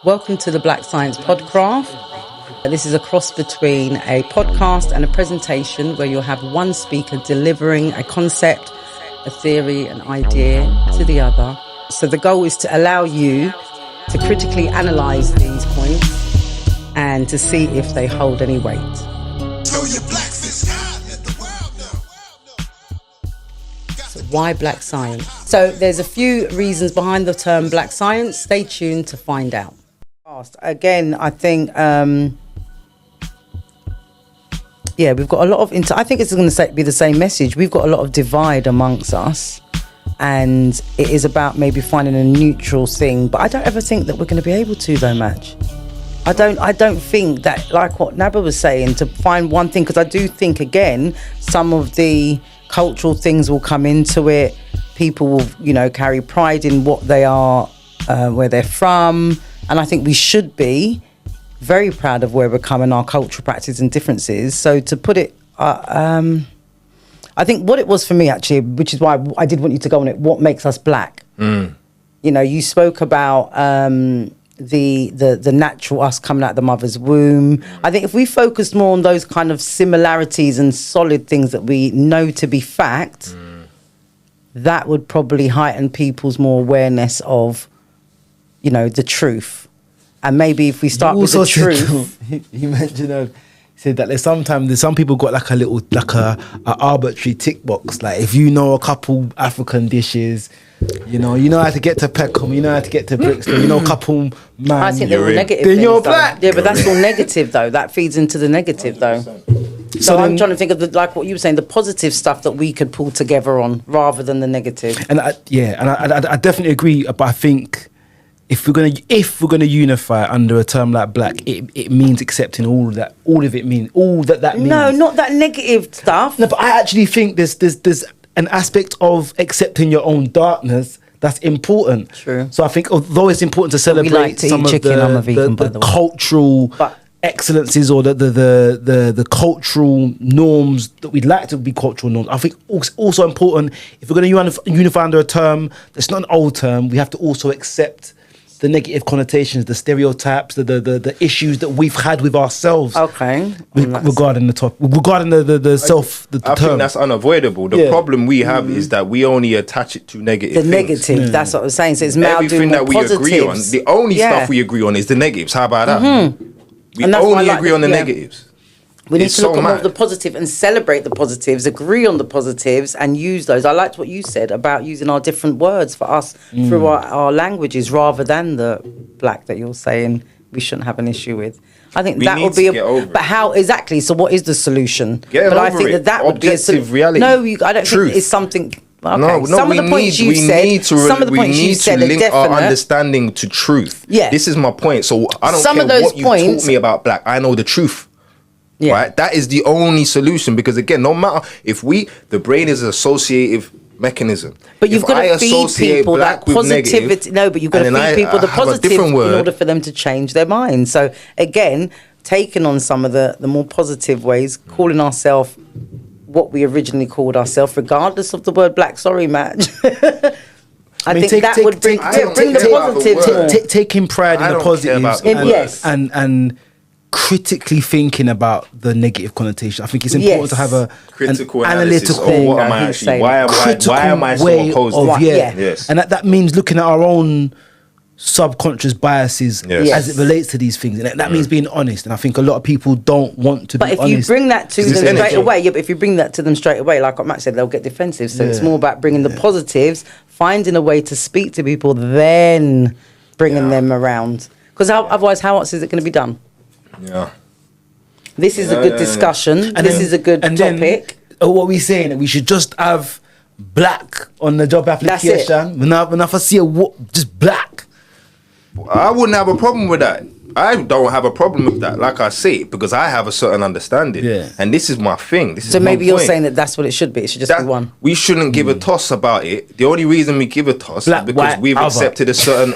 Welcome to the Black Science Podcraft. This is a cross between a podcast and a presentation where you'll have one speaker delivering a concept, a theory, an idea to the other. So the goal is to allow you to critically analyse these points and to see if they hold any weight. So why black science? So there's a few reasons behind the term black science. Stay tuned to find out. Again, I think, we've got a lot of, I think it's going to be the same message. We've got a lot of divide amongst us, and it is about maybe finding a neutral thing. But I don't ever think that we're going to be able to, though, Madge. I don't think that, like what Naba was saying, to find one thing, because I do think, again, some of the cultural things will come into it. People will, carry pride in what they are, where they're from. And I think we should be very proud of where we're coming, our cultural practices and differences. So to put it, I think what it was for me, actually, which is why I did want you to go on it, what makes us black? You spoke about the natural us coming out of the mother's womb. I think if we focused more on those kind of similarities and solid things that we know to be fact, that would probably heighten people's more awareness of the truth. And maybe if we start with the truth. You mentioned, said that there's some people got like a arbitrary tick box. Like if you know a couple African dishes, you know how to get to Peckham, you know how to get to Brixton, you know a couple man. I think they're all negative. Then things, you're though. black. Yeah, but that's all negative though. That feeds into the negative though. So I'm trying to think of like what you were saying, the positive stuff that we could pull together on rather than the negative. And I definitely agree. But I think if we're gonna unify under a term like black, it means accepting all of it means. No, not that negative stuff. No, but I actually think there's an aspect of accepting your own darkness that's important. True. So I think although it's important to celebrate some of the cultural excellences or the cultural norms that we'd like to be cultural norms, I think it's also important, if we're going to unify under a term that's not an old term, we have to also accept the negative connotations, the stereotypes, the issues that we've had with ourselves. Okay. Regarding the topic, regarding the term. I think that's unavoidable. The problem we have is that we only attach it to negative things. Negative, that's what I was saying. So it's now everything that we agree on. The only stuff we agree on is the negatives. How about that? We only agree on the negatives. We need to look at more of the positive and celebrate the positives, agree on the positives and use those. I liked what you said about using our different words for us through our languages rather than the black that you're saying we shouldn't have an issue with. I think that would be but how exactly? So what is the solution? I think that would be a reality. No, I don't think it's something. Okay. No, some of the points you said, we need to link our understanding to truth. Yeah. This is my point. So I don't care what you taught me about black. I know the truth. Yeah. Right? That is the only solution, because again, no matter the brain is an associative mechanism. But you've got to feed people that positivity. No, but you've got to feed people the positive in order for them to change their minds. So again, taking on some of the more positive ways, calling ourselves what we originally called ourselves, regardless of the word black. Sorry, Matt. I think that would bring the positive. Taking pride in the positives and critically thinking about the negative connotation. I think it's important to have a critical analytical. What am I actually? Why am I so opposed to that? Yes. And that means looking at our own subconscious biases as it relates to these things, and that means being honest. And I think a lot of people don't want to be honest. But if you bring that to them straight away, but if you bring that to them straight away, like what Matt said, they'll get defensive. So it's more about bringing the positives, finding a way to speak to people, then bringing them around. Because otherwise, how else is it going to be done? Yeah. This is a good discussion. This is a good topic. What we're saying, that we should just have black on the job application. When I see just black. I wouldn't have a problem with that. I don't have a problem with that. Like I say, because I have a certain understanding. Yeah. And this is my thing. So maybe you're saying that that's what it should be. It should just be one. We shouldn't give a toss about it. The only reason we give a toss is because we've accepted a certain...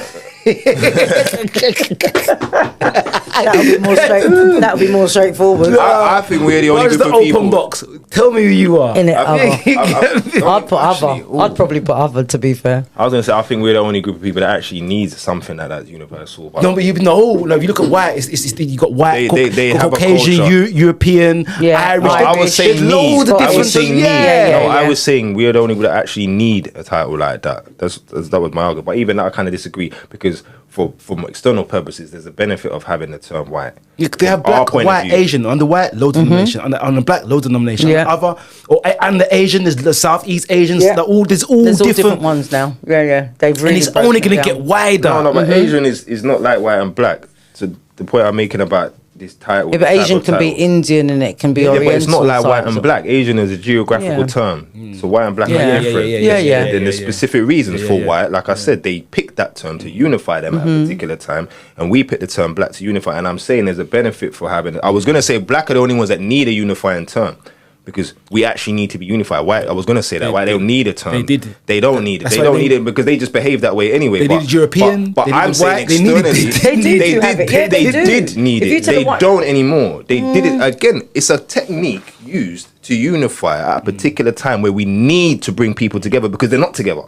That'll be more straightforward. I think we're the only group of people. Open box. Tell me who you are. In it, I'd put other. I'd probably put other. To be fair, I was gonna say I think we're the only group of people that actually needs something like that universal. No, but if you look at white, it's you got white, they have Caucasian, European, Irish. I was saying need. I was saying need. I was saying we're the only group that actually need a title like that. That was my argument. But even that, I kind of disagree because from external purposes, there's a benefit of having the term white. They have black, white, Asian. On the white, low denomination. On the black, low denomination. And the Asian, there's the Southeast Asians. There's all different ones now. Yeah. They've really. And it's only going to get wider. No, but Asian is not like white and black. So the point I'm making about this title. Yeah, but Asian can be Indian and it can be Oriental. But it's not like white and black. Asian is a geographical term. So white and black are different. Then there's specific reasons for white. Like I said, they picked that term to unify them at a particular time, and we picked the term black to unify. And I'm saying there's a benefit for having it. I was going to say black are the only ones that need a unifying term. Because we actually need to be unified. White, I was going to say that. White, they don't need a term. They don't need it. They don't need it because they just behave that way anyway. They need European. But I'm saying externally, they did need it. They don't anymore. They did it again. It's a technique used to unify at a particular time where we need to bring people together because they're not together.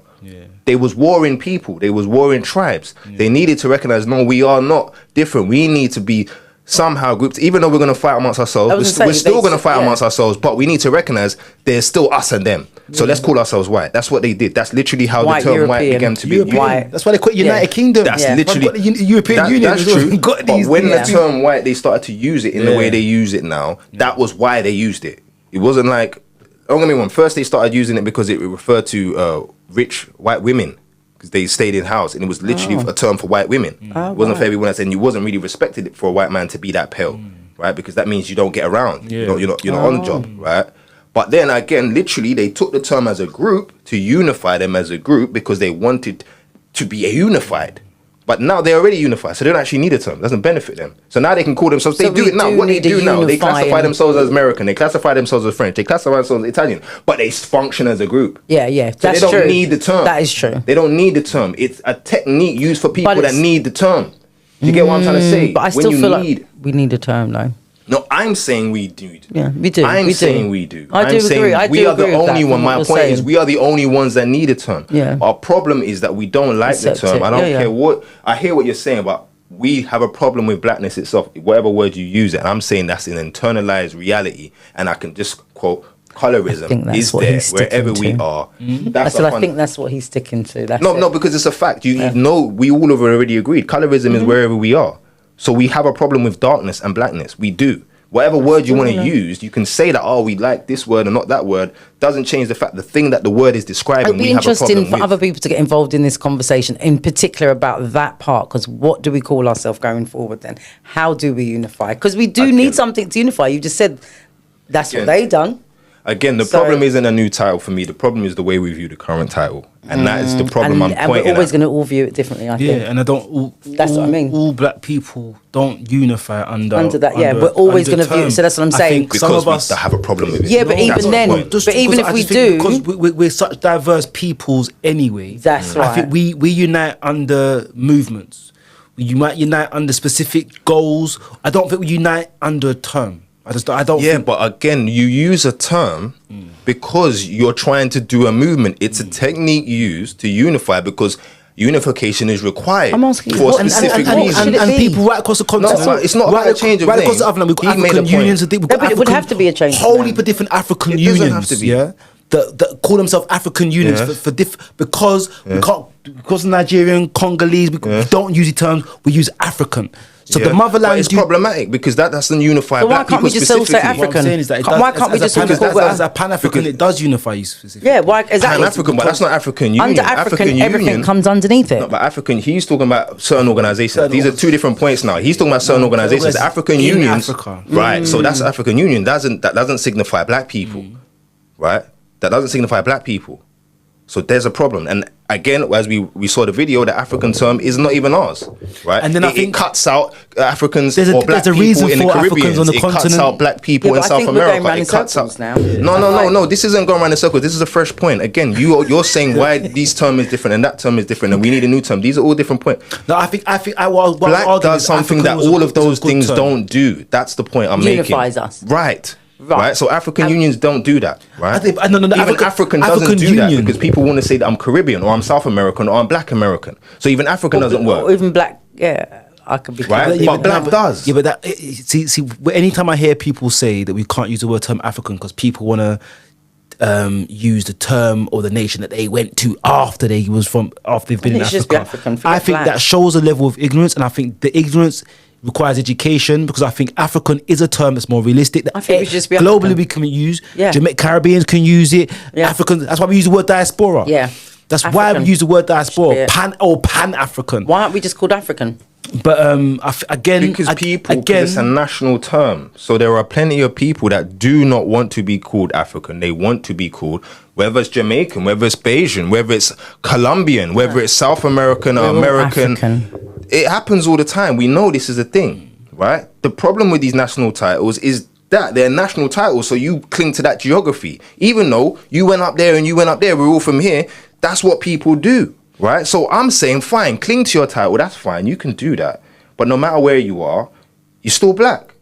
They was warring people. They was warring tribes. They needed to recognize, no, we are not different. We need to be somehow grouped, even though we're going to fight amongst ourselves, we're still going to fight amongst ourselves, but we need to recognize there's still us and them. So let's call ourselves white. That's what they did. That's literally how the term white began to be used. That's why they call it United Kingdom. That's literally European Union. That's true. But when the term white, they started to use it in the way they use it now, that was why they used it. It wasn't like, don't get me wrong, first they started using it because it referred to rich white women. Because they stayed in house, and it was literally a term for white women. It wasn't for everyone else, and you wasn't really respected for a white man to be that pale, right? Because that means you don't get around. You're not on the job, right? But then again, literally, they took the term as a group to unify them as a group because they wanted to be unified. But now they're already unified, so they don't actually need a term. It doesn't benefit them. So now they can call themselves. They do it now. What they do now, they classify themselves as American. They classify themselves as French. They classify themselves as Italian. But they function as a group. Yeah, so that's true. They don't need the term. That is true. They don't need the term. It's a technique used for people that need the term. Do you get what I'm trying to say? But I still feel like we need a term, though. No, I'm saying we do. Yeah, we do. I'm saying we do. I do agree. We are the only one. My point is, we are the only ones that need a term. Yeah. Our problem is that we don't like the term. I don't care what. I hear what you're saying, but we have a problem with blackness itself. Whatever word you use it, and I'm saying that's an internalized reality. And I can just quote, colorism is there wherever we are. I think that's what he's sticking to. No, because it's a fact. You know, we all have already agreed. Colorism is wherever we are. So we have a problem with darkness and blackness. We do. Whatever word you want to use, you can say that, we like this word and not that word. Doesn't change the fact the thing that the word is describing, we have a problem with. It'd be interesting for other people to get involved in this conversation, in particular about that part, because what do we call ourselves going forward then? How do we unify? Because we do need something to unify. You just said that's what they done. Again, the problem isn't a new title for me. The problem is the way we view the current title. And that is the problem I'm pointing at. And we're always going to all view it differently, I think. Yeah, and that's what I mean. All black people don't unify under that. We're always going to view it. So that's what I'm saying. Because some of us have a problem with it. Yeah, but even then, even if we do. Because we're such diverse peoples anyway. That's right. I think we unite under movements. We might unite under specific goals. I don't think we unite under a term. I don't. Yeah, but again, you use a term because you're trying to do a movement. It's a technique used to unify because unification is required for a specific reason. And people right across the continent. No, it's not about a change of name. Right across the African, we've got African unions. It would have to be a change. Whole heap of different African unions. Yeah. That call themselves African unions because we can't, because Nigerian, Congolese, we don't use the terms, we use African. So the motherland is problematic because that doesn't unify black people specifically. Why can't we just say African? Why can't we just say as a Pan-African? It does unify you specifically. Yeah, why exactly? Pan-African, but that's not African Union. Under African everything comes underneath it. No, but African, he's talking about certain organizations. These are two different points now. He's talking about certain organizations. African unions, right? So that's African Union. That doesn't signify black people, right? That doesn't signify black people. So there's a problem. And again, as we saw the video, the African term is not even ours, right? And then I think it cuts out Africans or black there's a reason people in for the Caribbean. Africans on the It continent. cuts out black people in South America. It cuts out now. No. This isn't going around in circles. This is a fresh point. Again, you're saying why these term is different and that term is different, and we need a new term. These are all different points. No, I think black does something that all of those things don't do. That's the point I'm making. Unifies us. Right. So African unions don't do that, right? Even African doesn't do that because people want to say that I'm Caribbean or I'm South American or I'm Black American. So even African doesn't work. Or even black, I could be right. But black does. Yeah, but that see. Anytime I hear people say that we can't use the word term African because people want to use the term or the nation that they went to after they've been in Africa. Just be African, I think that shows a level of ignorance, and I think the ignorance requires education, because I think African is a term that's more realistic. I think we should just be globally African. We can use. Yeah. Jamaican Caribbeans can use it. Yeah. Africans. That's why we use the word diaspora. Yeah. That's African. why we use the word diaspora. Yeah. Pan African. Why aren't we just called African? But again, because it's a national term. So there are plenty of people that do not want to be called African. They want to be called, whether it's Jamaican, whether it's Bayesian, whether it's Colombian, whether it's South American or American. It happens all the time. We know this is a thing, right? The problem with these national titles is that they're national titles, so you cling to that geography. Even though you went up there and you went up there, we're all from here. That's what people do. Right, so I'm saying, fine, cling to your title. That's fine. You can do that, but no matter where you are, you're still black.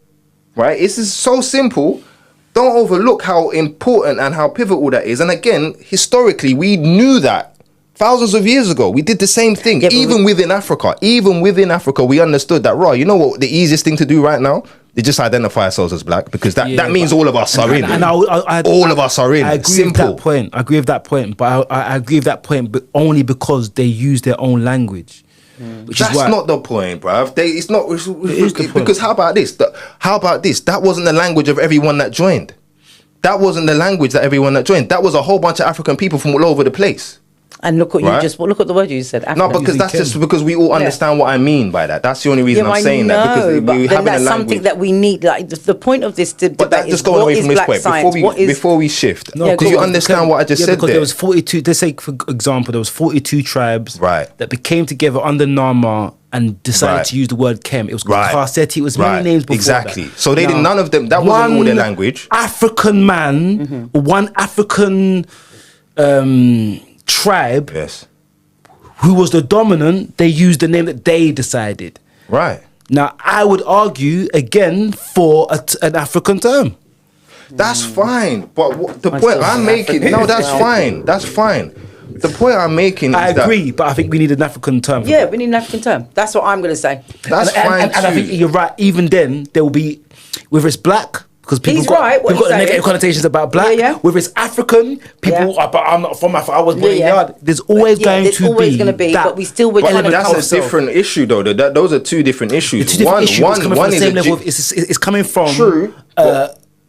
Right? This is so simple. Don't overlook how important and how pivotal that is. And again, historically, we knew that thousands of years ago. We did the same thing. Even within Africa, we understood that. Right? You know what? The easiest thing to do right now. They just identify ourselves as black, because that means all of us are in. And all of us are in. I agree with that point. I agree with that point. But I agree with that point, but only because they use their own language. That's not the point, bruv. It's not. Because how about this? That wasn't the language of everyone that joined. That wasn't the language that everyone that joined. That was a whole bunch of African people from all over the place. And look what look at the word you said. African. No, because that's just because we all understand what I mean by that. That's the only reason I'm saying that, because we have a language. Something that we need. Like the point of this debate. But that's just going away from this point. Before we shift, because you understand what I just said. Because there was 42. Let's say, for example, there was 42 tribes that became together under Nama and decided to use the word Kem. It was called Karsetti. It was many names before exactly. So they did none of them. That wasn't all their language. African man, one African tribe, who was the dominant, they used the name that they decided. Right. Now, I would argue again for an African term. That's fine. But the point I'm making, that's fine. That's fine. The point I'm making is I agree, but I think we need an African term. Yeah, we need an African term. That's what I'm going to say. That's fine and I think you're right. Even then, there will be, whether it's black, because people got negative connotations about black. Whether it's African, people are, but I'm not from Africa. I was born in yard. There's always going to be that. But we still would. But that's a different issue, though. Those are two different issues. One is it's coming from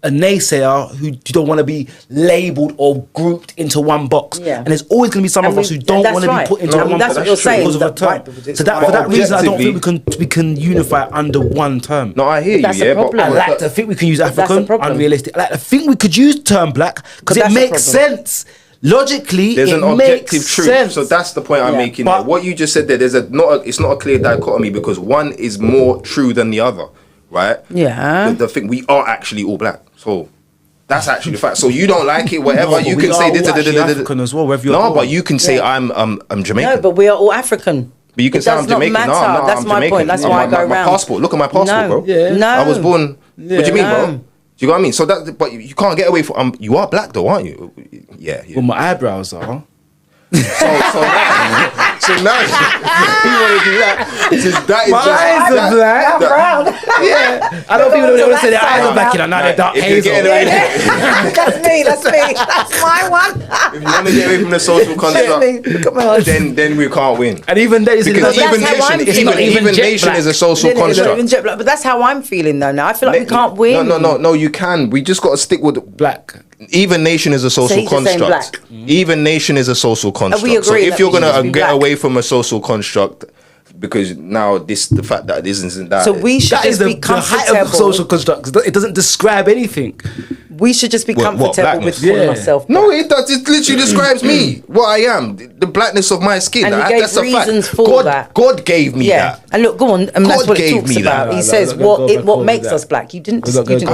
a naysayer who don't want to be labelled or grouped into one box. And there's always going to be some of us who don't want to be put into one box. That's what you're saying. Because of a term. So for that reason, I don't think we can unify under one term. No, I hear you. But I like to think we can use African. Unrealistic. I like to think we could use term black because it makes sense. Logically, there's an objective truth. Sense. So that's the point I'm making there. What you just said there, it's not a clear dichotomy, because one is more true than the other, right? Yeah. The thing, we are actually all black. So that's actually the fact. So you don't like it, whatever, you can say African as well. But you can say I'm Jamaican. No, but we are all African. But you can say I'm Jamaican. No, that's I'm my Jamaican. point. That's why I go around. My passport. Look at my passport, bro. No. I was born. What do you mean, bro? Do you know what I mean? So that, but you can't get away from. You are black, though, aren't you? Yeah. Well, my eyebrows are. So now you want to do that? That is my eyes are black. Brown. Yeah. I don't think they want to say their eyes are black. Now they're dark hazel. That's me. That's my one. If you want to get away from the social construct, then we can't win. And even then, because even nation is a social construct. But that's how I'm feeling though. Now I feel like we can't win. No. You can. We just got to stick with black. Even nation is a social construct. Even nation is a social construct. We agree. So if you're gonna get away from a social construct, because now the fact that this isn't that. So we should just be comfortable. The height of social construct. It doesn't describe anything. we should just be comfortable with calling ourselves black. No, it does. It literally describes me, what I am, the blackness of my skin. And he gave reasons for that. God gave me that. And look, go on. And that's what it talks about. He says, what makes us black? You didn't.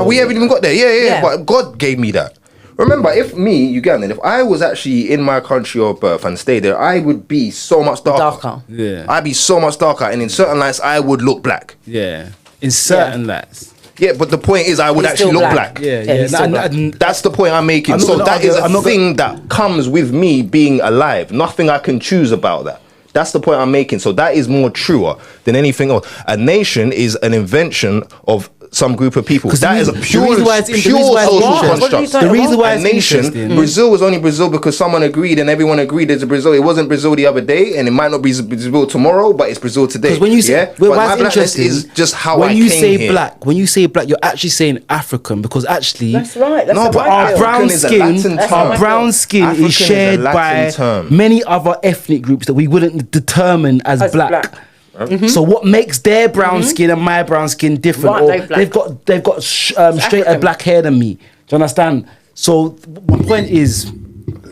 We haven't even got there. Yeah. But God gave me that. Remember, if me, Ugandan, if I was actually in my country of birth and stayed there, I would be so much darker. Yeah. I'd be so much darker, and in certain lights, I would look black. Yeah. In certain lights. Yeah, but the point is, I would actually look black. Yeah. That's the point I'm making. So that is a thing that comes with me being alive. Nothing I can choose about that. That's the point I'm making. So that is more truer than anything else. A nation is an invention of some group of people. That is a pure social construct. The reason why a nation, Brazil was only Brazil because someone agreed and everyone agreed it's Brazil. It wasn't Brazil the other day, and it might not be Brazil tomorrow, but it's Brazil today. Because when you say, but my blackness is just how I came here. When you say black, you're actually saying African, because actually, that's right. That's no, but our brown skin is shared by many other ethnic groups that we wouldn't determine as black. So what makes their brown skin and my brown skin different? They've got straighter black hair than me. Do you understand? So my point is,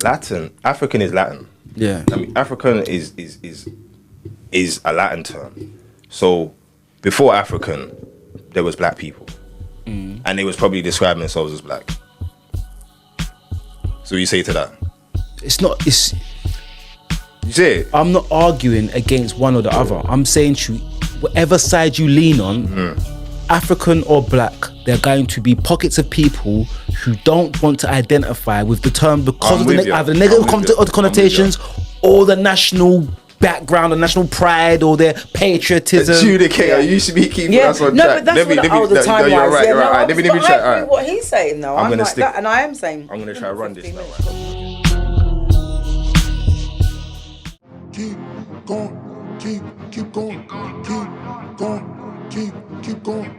African is Latin. Yeah, I mean African is a Latin term. So before African, there was black people, and they was probably describing themselves as black. So you say to that? It's. You see it? I'm not arguing against one or the other. I'm saying to you, whatever side you lean on, African or black, there are going to be pockets of people who don't want to identify with the term because of either the negative connotations or the national background, the national pride, or their patriotism. Adjudicator, you should be keeping us on track. No, but that's all the time. You're right. Let me check. I agree what he's saying though. I'm like that, and I am saying. I'm going to try to run this now. Keep going, keep going, keep going, keep going, keep going,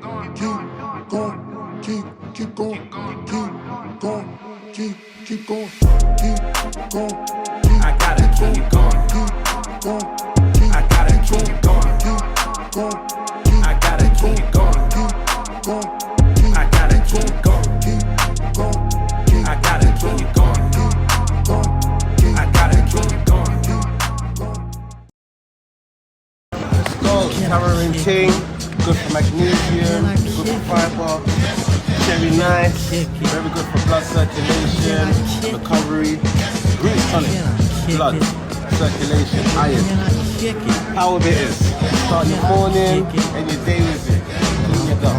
keep going, keep going, keep going. I gotta keep going. I gotta keep going. I gotta keep going. I gotta keep going. I gotta keep going. I gotta keep going. Tamarind ting, good for magnesium, good for fiber, cherry nice, very good for blood circulation, recovery, root tonic, blood circulation, iron. Power bitters, start your morning and your day with it. Clean your gut.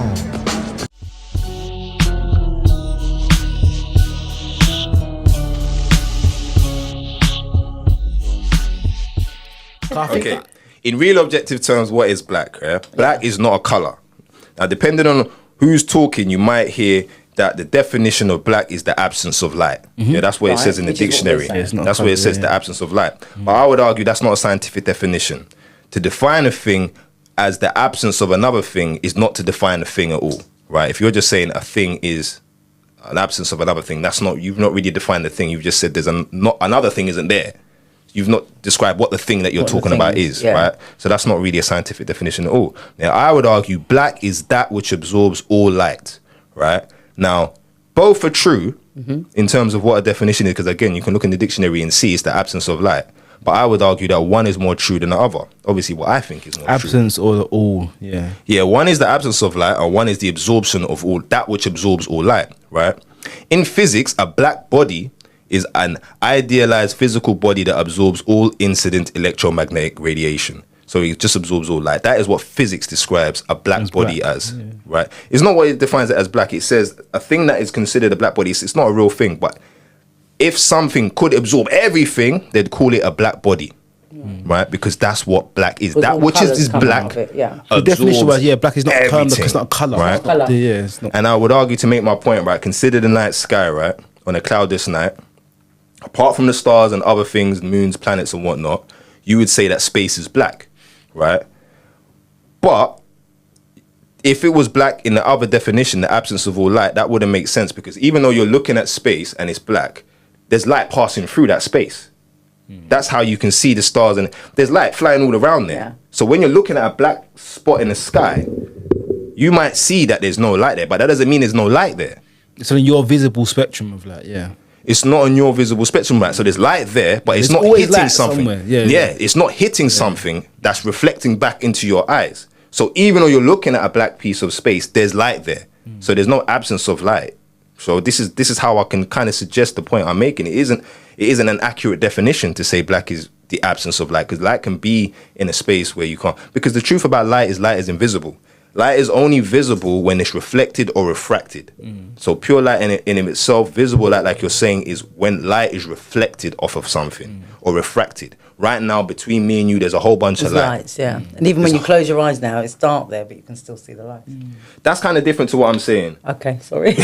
Okay. In real objective terms, what is black? Yeah? Black is not a color. Now, depending on who's talking, you might hear that the definition of black is the absence of light. Yeah, that's what it says in the dictionary. That's what it says, the absence of light. But I would argue that's not a scientific definition. To define a thing as the absence of another thing is not to define a thing at all, right? If you're just saying a thing is an absence of another thing, that's not, you've not really defined the thing. You've just said there's not another thing isn't there. You've not described what the thing that you're talking about is, right? So that's not really a scientific definition at all. Now, I would argue black is that which absorbs all light, right? Now, both are true in terms of what a definition is, because again, you can look in the dictionary and see it's the absence of light. But I would argue that one is more true than the other. Obviously, what I think is more absence true. or the all, yeah. Yeah, one is the absence of light, and one is the absorption of all, that which absorbs all light, right? In physics, a black body is an idealized physical body that absorbs all incident electromagnetic radiation. So it just absorbs all light. That is what physics describes a black body as, right? It's not what it defines it as black. It says a thing that is considered a black body, it's not a real thing, but if something could absorb everything, they'd call it a black body, right? Because that's what black is. That which is black. The definition was, black is not a term, it's not a color, right? It's not. And I would argue, to make my point, right, consider the night sky, right, on a cloudless night, apart from the stars and other things, moons, planets and whatnot, you would say that space is black, right? But if it was black in the other definition, the absence of all light, that wouldn't make sense, because even though you're looking at space and it's black, there's light passing through that space. That's how you can see the stars, and there's light flying all around there. Yeah. So when you're looking at a black spot in the sky, you might see that there's no light there, but that doesn't mean there's no light there. So in your visible spectrum of light, It's not on your visible spectrum, right? So there's light there, but it's not hitting something. It's not hitting something that's reflecting back into your eyes. So even though you're looking at a black piece of space, there's light there. So there's no absence of light. So this is how I can kind of suggest the point I'm making. It isn't an accurate definition to say black is the absence of light, because light can be in a space where you can't. Because the truth about light is invisible. Light is only visible when it's reflected or refracted. So pure light in itself, visible light, like you're saying, is when light is reflected off of something or refracted. Right now, between me and you, there's a whole bunch of lights, and even when you close your eyes now, it's dark there, but you can still see the lights. That's kind of different to what I'm saying. Okay, sorry.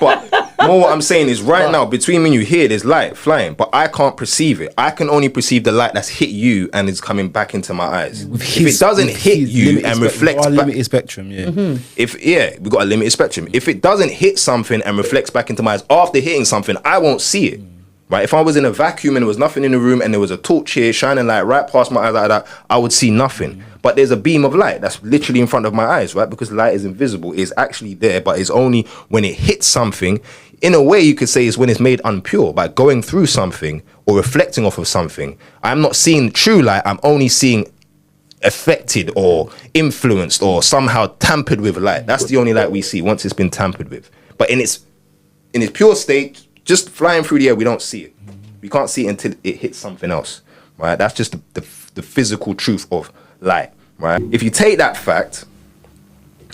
But more what I'm saying is right now, between me and you here, there's light flying, but I can't perceive it. I can only perceive the light that's hit you and is coming back into my eyes. If it doesn't hit you and reflects back... limited spectrum, we've got a limited spectrum. If it doesn't hit something and reflects back into my eyes after hitting something, I won't see it. Right? If I was in a vacuum and there was nothing in the room and there was a torch here shining light right past my eyes like that, I would see nothing. But there's a beam of light that's literally in front of my eyes, right? Because light is invisible. It's actually there, but it's only when it hits something. In a way, you could say it's when it's made unpure by going through something or reflecting off of something. I'm not seeing true light. I'm only seeing affected or influenced or somehow tampered with light. That's the only light we see once it's been tampered with. But in its pure state, just flying through the air, we don't see it. We can't see it until it hits something else, right? That's just the physical truth of light, right? If you take that fact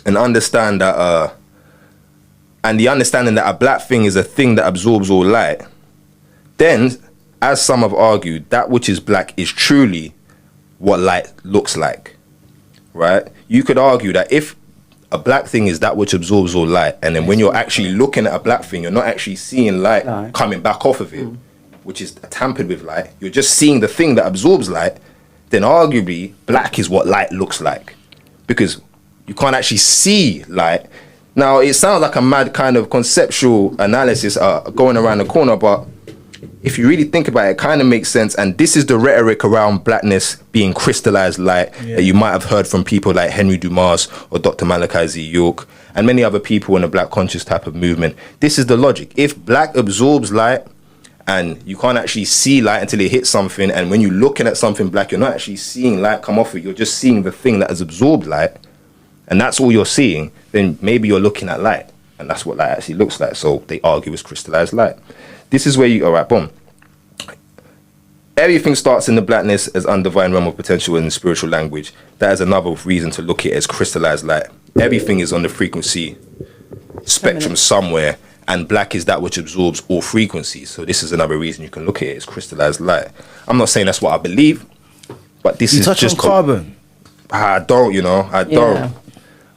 and understand that, and the understanding that a black thing is a thing that absorbs all light, then, as some have argued, that which is black is truly what light looks like, right? You could argue that if a black thing is that which absorbs all light, and then when you're actually looking at a black thing, you're not actually seeing light coming back off of it, which is tampered with light. You're just seeing the thing that absorbs light. Then arguably, black is what light looks like, because you can't actually see light. Now, it sounds like a mad kind of conceptual analysis going around the corner, but if you really think about it, it kind of makes sense. And this is the rhetoric around blackness being crystallized light that you might have heard from people like Henry Dumas or Dr. Malachi Z. York and many other people in the black conscious type of movement. This is the logic. If black absorbs light and you can't actually see light until it hits something, and when you're looking at something black, you're not actually seeing light come off it, you're just seeing the thing that has absorbed light, and that's all you're seeing, then maybe you're looking at light, and that's what light actually looks like. So they argue it's crystallized light. This is where all right, boom. Everything starts in the blackness as undivine realm of potential in the spiritual language. That is another reason to look at it as crystallized light. Everything is on the frequency spectrum somewhere, and black is that which absorbs all frequencies. So this is another reason you can look at it as crystallized light. I'm not saying that's what I believe, but this is just carbon. I don't,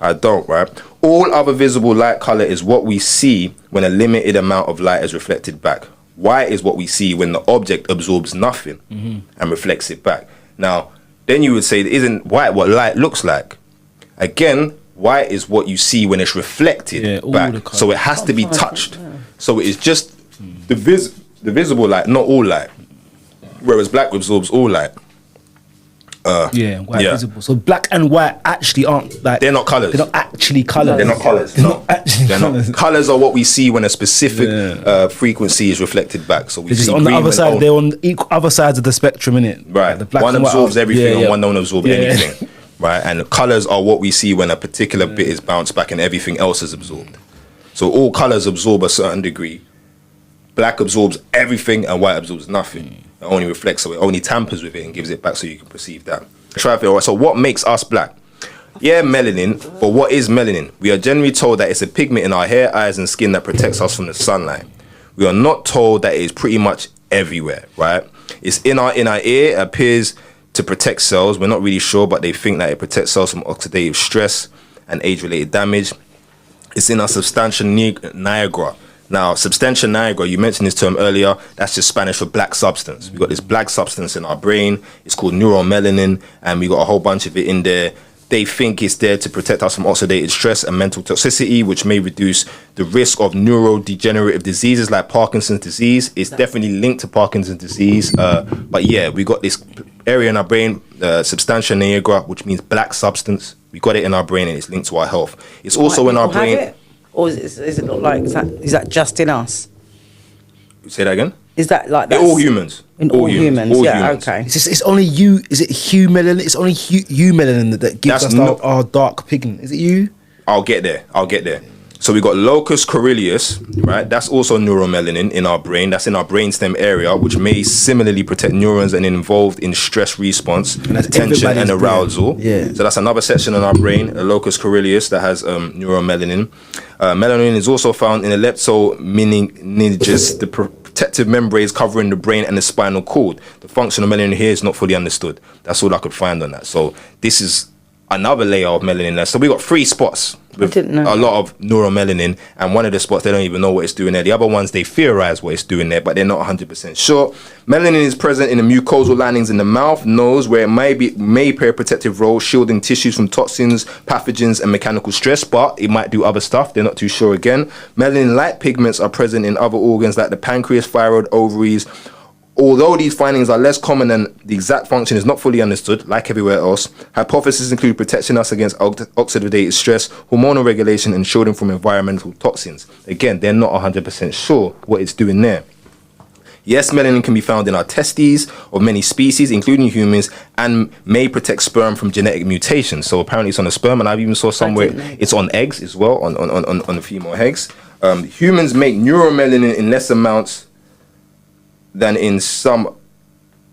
I don't, right? All other visible light color is what we see when a limited amount of light is reflected back. White is what we see when the object absorbs nothing and reflects it back. Now, then you would say, isn't white what light looks like? Again, white is what you see when it's reflected back. So it has to be touched. So it is just the visible light, not all light. Whereas black absorbs all light. White visible. So black and white actually aren't like... They're not colours. They're not actually colours. They're not colours. They're not actually colours. Colours are what we see when a specific frequency is reflected back. So we see on the other side. They're on other sides of the spectrum, innit? Right. Like the black one absorbs everything and one don't absorb anything. Yeah. Right. And the colours are what we see when a particular bit is bounced back and everything else is absorbed. So all colours absorb a certain degree. Black absorbs everything and white absorbs nothing. It only reflects, so it only tampers with it and gives it back so you can perceive that. So what makes us black? Yeah, melanin, but what is melanin? We are generally told that it's a pigment in our hair, eyes and skin that protects us from the sunlight. We are not told that it is pretty much everywhere, right? It's in our ear, it appears to protect cells. We're not really sure, but they think that it protects cells from oxidative stress and age-related damage. It's in our substantia nigra. Now, substantia nigra, you mentioned this term earlier, that's just Spanish for black substance. We've got this black substance in our brain, it's called neuromelanin, and we got a whole bunch of it in there. They think it's there to protect us from oxidative stress and mental toxicity, which may reduce the risk of neurodegenerative diseases like Parkinson's disease. It's definitely linked to Parkinson's disease. But yeah, we got this area in our brain, substantia nigra, which means black substance. We got it in our brain and it's linked to our health. It's also in our brain. or is it not like is that just in us? Say that again. Is that like all humans? In all humans, all yeah, humans. okay. It's only you. Is it hue melanin? It's only hue melanin that gives us our dark pigment. Is it you? I'll get there. So we got locus coeruleus, right? That's also neuromelanin in our brain. That's in our brainstem area, which may similarly protect neurons and involved in stress response, tension, and arousal. Yeah. So that's another section in our brain, a locus coeruleus, that has neuromelanin. Melanin is also found in the leptomeninges, the protective membranes covering the brain and the spinal cord. The function of melanin here is not fully understood. That's all I could find on that. So this is another layer of melanin there. So we got 3 spots with a lot of neuromelanin, and one of the spots they don't even know what it's doing there. The other ones they theorize what it's doing there, but they're not 100% sure. Melanin is present in the mucosal linings in the mouth, nose, where it may play a protective role, shielding tissues from toxins, pathogens, and mechanical stress, but it might do other stuff. They're not too sure again. Melanin-like pigments are present in other organs like the pancreas, thyroid, ovaries. Although these findings are less common and the exact function is not fully understood, like everywhere else, hypotheses include protecting us against oxidative stress, hormonal regulation, and shielding from environmental toxins. Again, they're not 100% sure what it's doing there. Yes, melanin can be found in our testes of many species, including humans, and may protect sperm from genetic mutations. So apparently it's on the sperm, and I even saw somewhere it's on eggs as well, on the female eggs. Humans make neuromelanin in less amounts than humans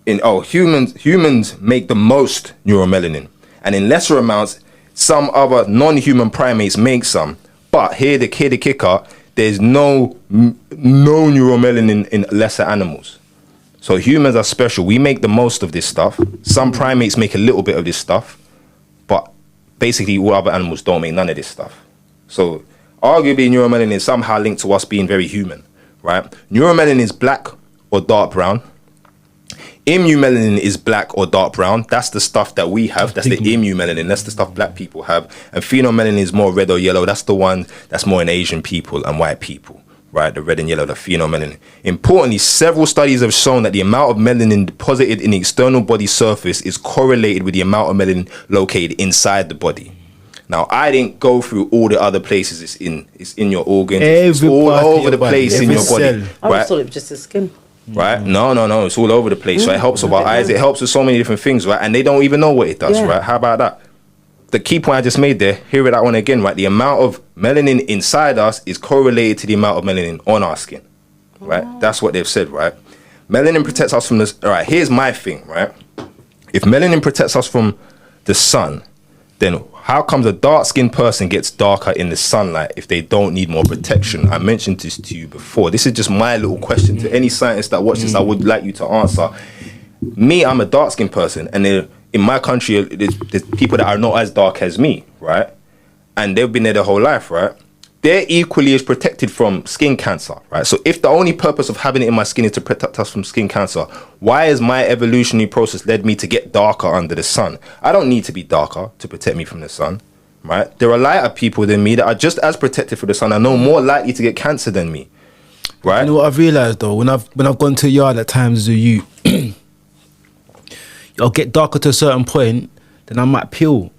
make the most neuromelanin, and in lesser amounts some other non-human primates make some, but here the kicker, there's no neuromelanin in lesser animals. So humans are special. We make the most of this stuff. Some primates make a little bit of this stuff, but basically all other animals don't make none of this stuff. So arguably neuromelanin is somehow linked to us being very human, right? Neuromelanin is black or dark brown. Immunomelanin is black or dark brown. That's the stuff that we have. That's the immunomelanin. That's the stuff black people have. And phenomelanin is more red or yellow. That's the one that's more in Asian people and white people, right? The red and yellow, the phenomelanin. Importantly, several studies have shown that the amount of melanin deposited in the external body surface is correlated with the amount of melanin located inside the body. Now, I didn't go through all the other places it's in your organs. It's all over the place in your body. I always thought it was just the skin. Right? No. It's all over the place. So it helps with our eyes. It helps with so many different things, right? And they don't even know what it does, right? How about that? The key point I just made there, hear that one again, right? The amount of melanin inside us is correlated to the amount of melanin on our skin, right? That's what they've said, right? Melanin protects us from this. All right, here's my thing, right? If melanin protects us from the sun, then how comes a dark-skinned person gets darker in the sunlight if they don't need more protection? I mentioned this to you before. This is just my little question to any scientist that watches this. I would like you to answer. Me, I'm a dark-skinned person, and in my country, there's people that are not as dark as me, right? And they've been there their whole life, right? They're equally as protected from skin cancer, right? So if the only purpose of having it in my skin is to protect us from skin cancer, why has my evolutionary process led me to get darker under the sun? I don't need to be darker to protect me from the sun, right? There are lighter people than me that are just as protected from the sun and are more likely to get cancer than me, right? You know what I've realised though, when I've gone to a yard at times as a youth, I'll get darker to a certain point, then I might peel.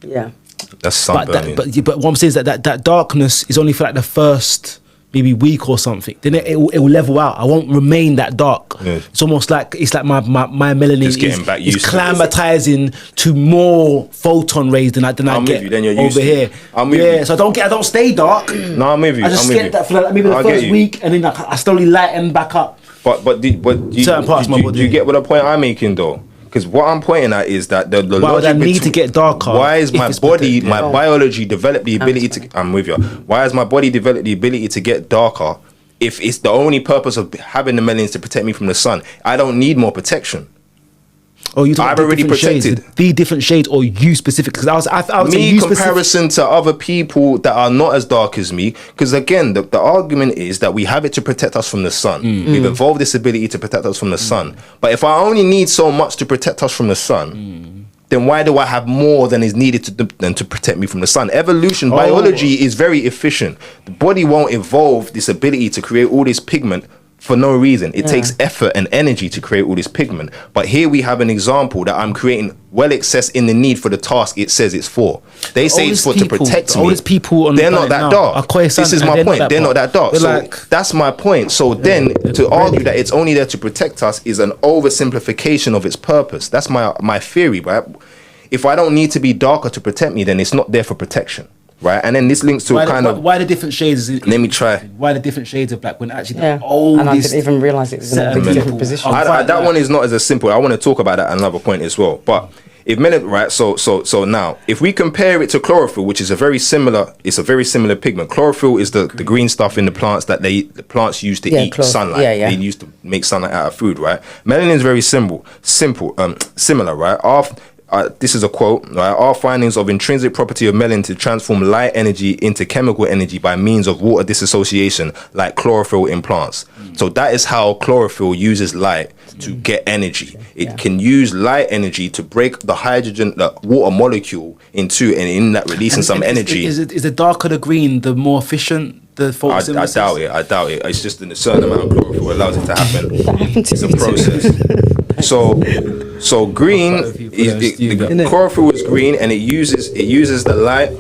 Yeah. That's sunburning. But what I'm saying is that darkness is only for like the first maybe week or something. Then it will level out. I won't remain that dark. Yeah. It's almost like my melanin is climatizing to more photon rays than I get over here. I'm with you. So I don't stay dark. No, I'm with you. I just get that for like maybe the first week, and then I slowly lighten back up. But certain parts of my body. Do you get what the point I'm making though? Because what I'm pointing at is that the why would I need to get darker? Why is my body, my biology developed the ability to? I'm with you. Why has my body developed the ability to get darker if it's the only purpose of having the melanin to protect me from the sun? I don't need more protection. Oh, you talking about already protected. The different shades, or you specific? Because I was me comparison to other people that are not as dark as me. Because again, the argument is that we have it to protect us from the sun. We've evolved this ability to protect us from the sun. But if I only need so much to protect us from the sun, then why do I have more than is needed to protect me from the sun? Evolution, biology is very efficient. The body won't evolve this ability to create all this pigment for no reason. It takes effort and energy to create all this pigment. But here we have an example that I'm creating well excess in the need for the task it says it's for. They say it's for to protect me. They're not that dark. This is my point. They're not that dark. So that's my point. So then to argue that it's only there to protect us is an oversimplification of its purpose. That's my theory, right? If I don't need to be darker to protect me, then it's not there for protection. Right, and then this links to why the different shades. Let me try. Why the different shades of black when actually and I didn't even realize it was in a different position. That one is not as simple. I want to talk about that at another point as well. But if right, so now if we compare it to chlorophyll, which is a very similar pigment. Chlorophyll is the green stuff in the plants that the plants use to eat sunlight. They used to make sunlight out of food. Right, melanin is very similar. Right. This is a quote, right? Our findings of intrinsic property of melanin to transform light energy into chemical energy by means of water dissociation, like chlorophyll in plants. So that is how chlorophyll uses light to get energy. It can use light energy to break the water molecule in two, and in that releasing some energy. Is the darker the green, the more efficient the photosynthesis? I doubt it. It's just in a certain amount of chlorophyll allows it to happen. It's a process. So green, the chlorophyll is green, and it uses the light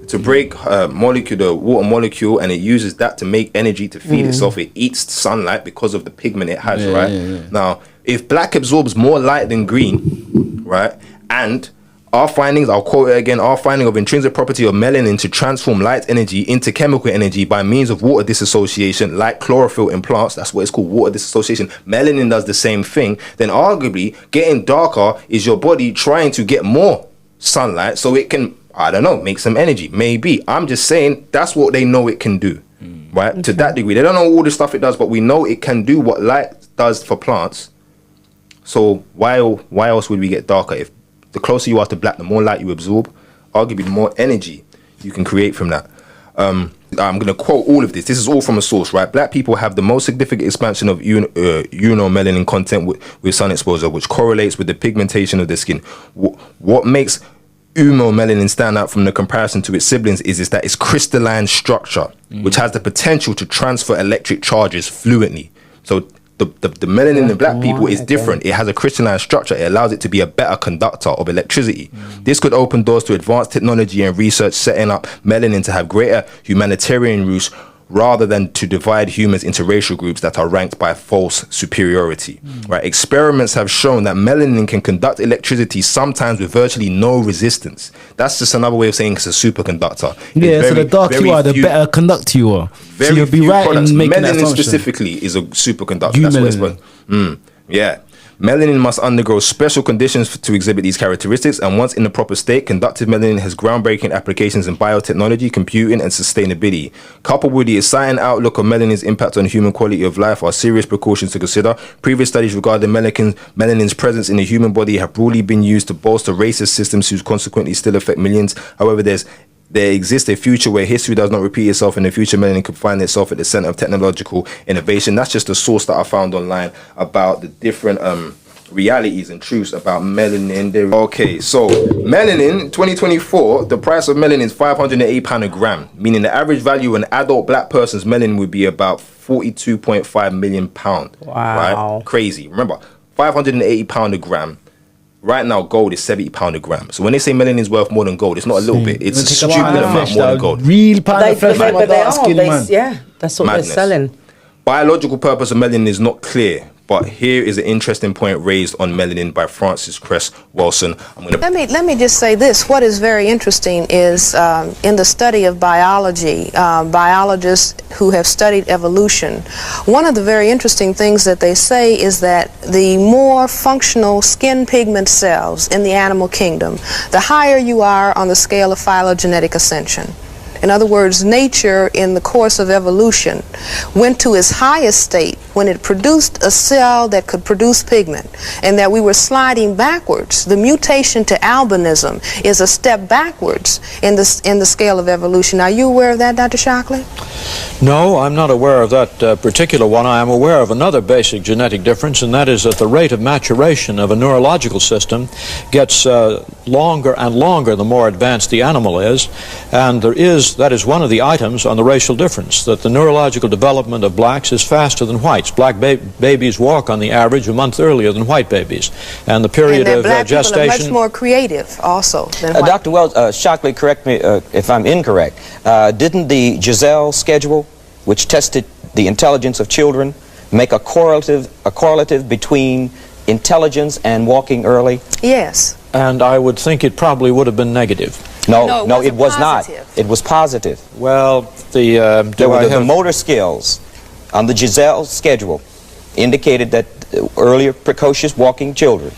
to break the water molecule, and it uses that to make energy to feed itself. It eats sunlight because of the pigment it has, right? Now, if black absorbs more light than green, right, and our findings, I'll quote it again, our finding of intrinsic property of melanin to transform light energy into chemical energy by means of water dissociation, like chlorophyll in plants, that's what it's called, water dissociation. Melanin does the same thing. Then arguably, getting darker is your body trying to get more sunlight so it can, I don't know, make some energy. Maybe. I'm just saying that's what they know it can do, right? Okay. To that degree. They don't know all the stuff it does, but we know it can do what light does for plants. So why else would we get darker? If the closer you are to black, the more light you absorb, arguably the more energy you can create from that. I'm going to quote all of this. This is all from a source, right? Black people have the most significant expansion of melanin content with sun exposure, which correlates with the pigmentation of the skin. What makes melanin stand out from the comparison to its siblings is that its crystalline structure, which has the potential to transfer electric charges fluently. So the melanin in black people is different. It has a crystalline structure. It allows it to be a better conductor of electricity. This could open doors to advanced technology and research, setting up melanin to have greater humanitarian roots rather than to divide humans into racial groups that are ranked by false superiority. Right? Experiments have shown that melanin can conduct electricity sometimes with virtually no resistance. That's just another way of saying it's a superconductor. So the darker you are, the better conductor you are. So you'll be right in making that assumption. Melanin specifically is a superconductor. That's what it's called. Yeah. Melanin must undergo special conditions to exhibit these characteristics, and once in the proper state, conductive melanin has groundbreaking applications in biotechnology, computing, and sustainability. Coupled with the exciting outlook of melanin's impact on human quality of life are serious precautions to consider. Previous studies regarding melanin's presence in the human body have broadly been used to bolster racist systems whose consequently still affect millions. However, there exists a future where history does not repeat itself, and the future melanin could find itself at the center of technological innovation. That's just a source that I found online about the different realities and truths about melanin. Okay, so melanin, 2024, the price of melanin is £580 a gram, meaning the average value of an adult black person's melanin would be about £42.5 million. Wow. Right? Crazy. Remember, £580 a gram. Right now, gold is £70 a gram. So when they say melanin is worth more than gold, it's not a little bit. It's a stupid amount more than gold. Real pound of flesh, that's what they're selling. Biological purpose of melanin is not clear, but here is an interesting point raised on melanin by Francis Cress Welsing. Let me just say this. What is very interesting is in the study of biology, biologists who have studied evolution, one of the very interesting things that they say is that the more functional skin pigment cells in the animal kingdom, the higher you are on the scale of phylogenetic ascension. In other words, nature in the course of evolution went to its highest state when it produced a cell that could produce pigment, and that we were sliding backwards. The mutation to albinism is a step backwards in the scale of evolution. Are you aware of that, Dr. Shockley? No, I'm not aware of that particular one. I am aware of another basic genetic difference, and that is that the rate of maturation of a neurological system gets longer and longer the more advanced the animal is, and there is that is one of the items on the racial difference, that the neurological development of blacks is faster than whites. Black babies walk on the average a month earlier than white babies. And the period of black gestation... people are much more creative also than white. Dr. Wells, Shockley, correct me if I'm incorrect. Didn't the Giselle schedule, which tested the intelligence of children, make a correlative between intelligence and walking early? Yes. And I would think it probably would have been negative. No, it was not. It was positive. Well, the motor skills on the Giselle schedule indicated that earlier precocious walking children,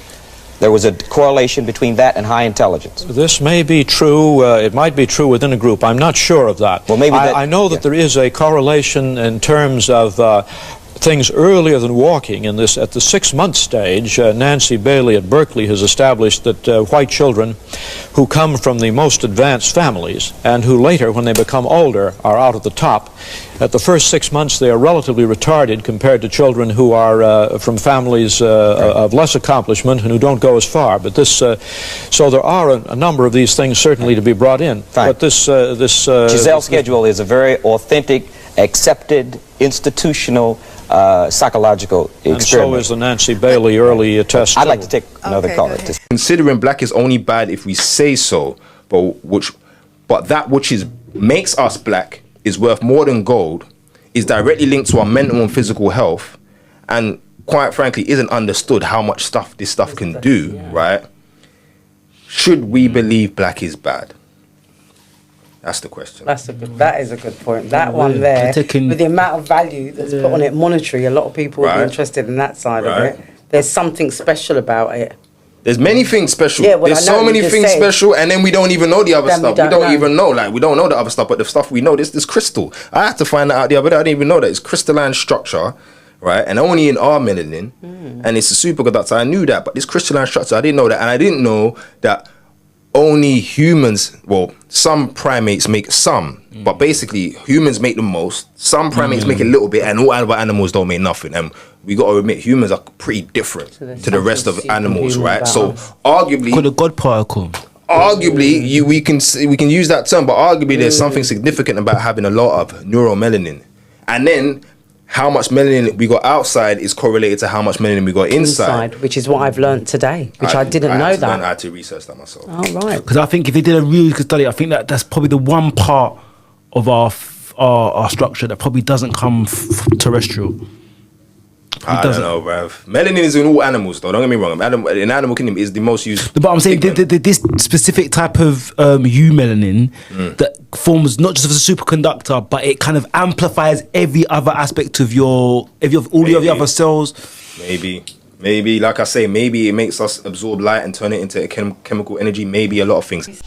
there was a correlation between that and high intelligence. This may be true. It might be true within a group. I'm not sure of that. Well, maybe I know that there is a correlation in terms of things earlier than walking. In this, at the 6-month stage, Nancy Bailey at Berkeley has established that white children who come from the most advanced families and who later, when they become older, are out at the top, at the first 6 months they are relatively retarded compared to children who are from families of less accomplishment and who don't go as far. But this, so there are a number of these things certainly to be brought in. Fine. But this Giselle schedule is a very authentic, accepted, institutional psychological experiment. And so is the Nancy Bailey early test. I'd like to take another call at this. Considering black is only bad if we say so, but that which makes us black is worth more than gold, is directly linked to our mental and physical health, and quite frankly isn't understood how much stuff this stuff can do, right? Should we believe black is bad? That's the question. That is a good point. That one there, with the amount of value that's put on it, monetary, a lot of people will be interested in that side of it. There's something special about it. There's many things special. Yeah, well, there's so many things special, and then we don't even know the other stuff. We don't even know. Like, we don't know the other stuff, but the stuff we know, this crystal. I had to find that out the other day. I didn't even know that it's crystalline structure, right? And only in our melanin, and it's a superconductor. I knew that, but this crystalline structure, I didn't know that, and I didn't know that only humans, well, some primates make some, but basically humans make the most. Some primates make a little bit, and all other animals don't make nothing. And we got to admit, humans are pretty different to the rest of animals, right? So arguably, called a God particle. Arguably, we can use that term, but arguably there's something significant about having a lot of neuromelanin, and then how much melanin we got outside is correlated to how much melanin we got inside. Which is what I've learned today, which I didn't know that. I had to research that myself. Oh, right. Because I think if they did a really good study, I think that's probably the one part of our structure that probably doesn't come terrestrial. I don't know, bruv. Melanin is in all animals, though. Don't get me wrong. In animal kingdom, is the most used. But I'm saying this specific type of melanin that forms not just as a superconductor, but it kind of amplifies every other aspect of all the other cells. Maybe, like I say, maybe it makes us absorb light and turn it into a chemical energy. Maybe a lot of things.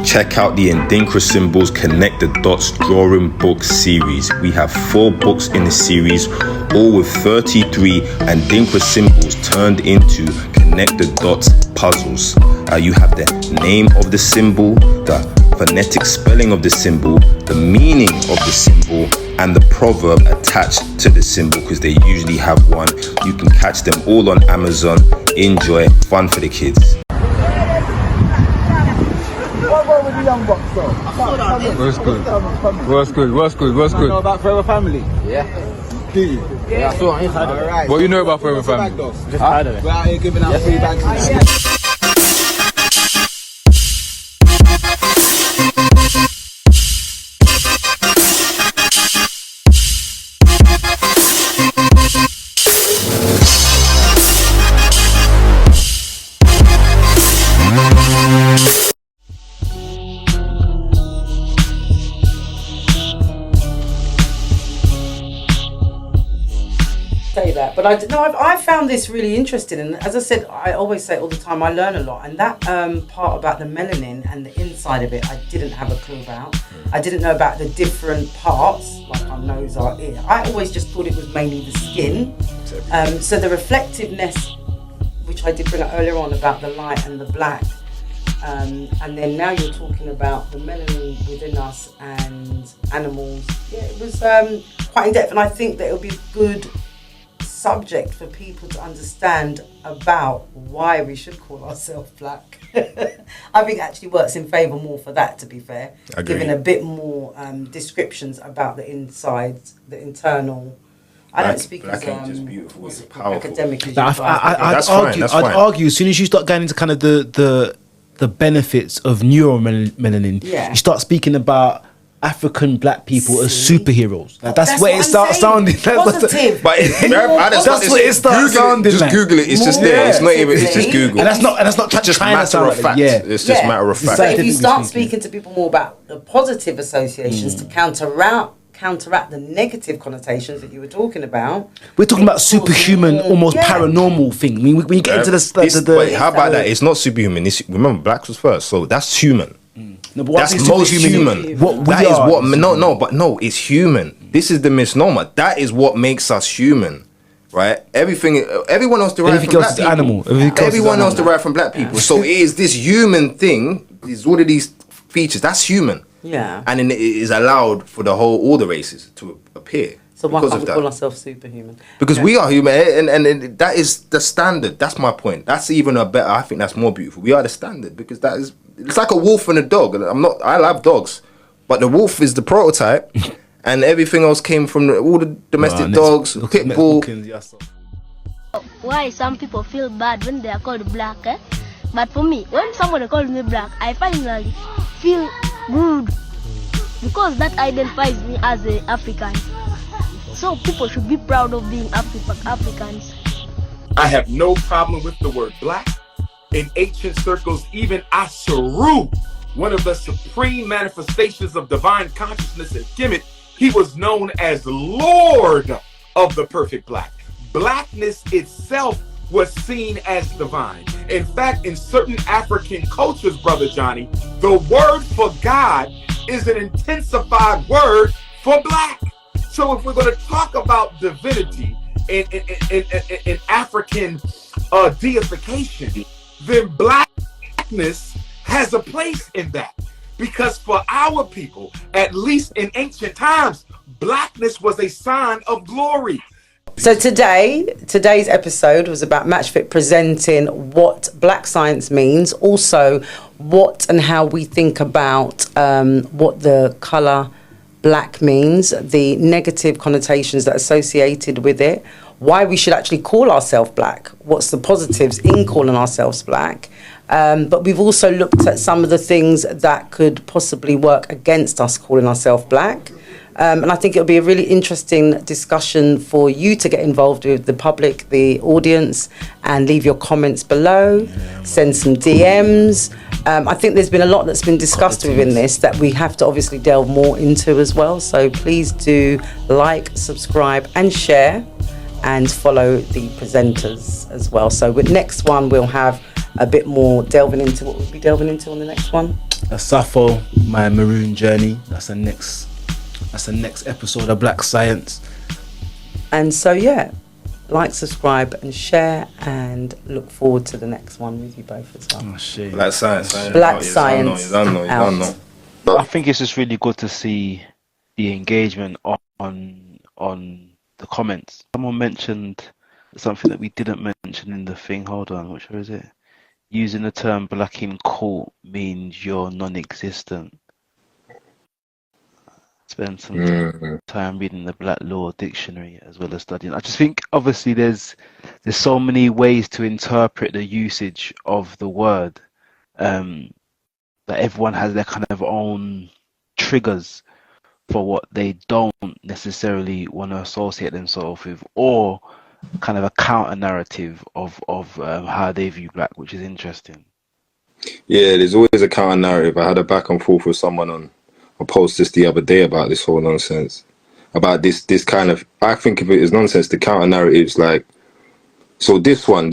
Check out the Ndinkra Symbols Connect the Dots Drawing Book series. We have 4 books in the series, all with 33 Ndinkra symbols turned into Connect the Dots puzzles. You have the name of the symbol, the phonetic spelling of the symbol, the meaning of the symbol, and the proverb attached to the symbol, because they usually have one. You can catch them all on Amazon. Enjoy, fun for the kids. What's good? You know about Forever Family? Yeah. Do you? Yeah, I saw it inside. Alright. What you know about Forever Family? Just heard of it. We're out here giving out free bags. But I found this really interesting, and as I said, I always say all the time, I learn a lot, and that part about the melanin and the inside of it, I didn't have a clue about. I didn't know about the different parts, like our nose, our ear. I always just thought it was mainly the skin. So the reflectiveness, which I did bring up earlier on about the light and the black, and then now you're talking about the melanin within us and animals. Yeah, it was quite in depth, and I think that it'll be good subject for people to understand about why we should call ourselves black, I think actually works in favour more for that, to be fair. Giving a bit more descriptions about the insides, the internal. I don't speak black as ain't just beautiful, it's powerful. academic as I'd argue as soon as you start getting into kind of the benefits of neuromelanin, you start speaking about African black people as superheroes. Like, that's where it starts sounding. Positive. But that's what it starts sounding like. Just Google it. It's just there. It's not even. It's just Google. And that's not just trying to matter sound of fact. Yeah. It's just matter of fact. So if you start speaking to people more about the positive associations to counteract the negative connotations that you were talking about. We're talking about superhuman, almost paranormal thing. I mean, when you get into wait, how about that? It's not superhuman. Remember, blacks was first, so that's human. No, but that's most human. It's human. This is the misnomer. That is what makes us human, right? Everyone else derived from black people. Animal. Everyone else derived from black people. So it is this human thing. Is all of these features. That's human. Yeah. And then it is allowed for all the races to appear. So why can't we call ourselves superhuman? Because we are human, and that is the standard. That's my point. That's even a better. I think that's more beautiful. We are the standard because that is. It's like a wolf and a dog. I love dogs, but the wolf is the prototype, and everything else came from all the domestic dogs, pit bull. Why some people feel bad when they are called black? But for me, when somebody calls me black, I finally feel good because that identifies me as an African. So people should be proud of being Africans. I have no problem with the word black. In ancient circles, even Asheru, one of the supreme manifestations of divine consciousness in Kemet, he was known as Lord of the perfect black. Blackness itself was seen as divine. In fact, in certain African cultures, Brother Johnny, the word for God is an intensified word for black. So if we're going to talk about divinity in African deification, then blackness has a place in that. Because for our people, at least in ancient times, blackness was a sign of glory. So today's episode was about Matchfit presenting what black science means, also what and how we think about what the colour black means, the negative connotations that are associated with it, why we should actually call ourselves black, what's the positives in calling ourselves black. But we've also looked at some of the things that could possibly work against us calling ourselves black. And I think it'll be a really interesting discussion for you to get involved with, the public, the audience, and leave your comments below, send some DMs. I think there's been a lot that's been discussed within this that we have to obviously delve more into as well. So please do like, subscribe, and share, and follow the presenters as well. So with next one, we'll have a bit more delving into what we'll be delving into on the next one. Sappho, my maroon journey. That's the next episode of Black Science. And so like, subscribe, and share, and look forward to the next one with you both as well. Oh shit. Black Science. Black Science. I think it's just really good to see the engagement on the comments. Someone mentioned something that we didn't mention in the thing. Hold on, which one is it? Using the term black in court means you're non-existent. Spend some time reading the Black Law Dictionary as well as studying. I just think obviously there's so many ways to interpret the usage of the word, that everyone has their kind of own triggers for what they don't necessarily want to associate themselves with, or kind of a counter narrative of how they view black, which is interesting. Yeah, there's always a counter narrative. I had a back and forth with someone on a post just the other day about this whole nonsense, about this kind of, I think of it as nonsense. The counter narratives, like, so this term,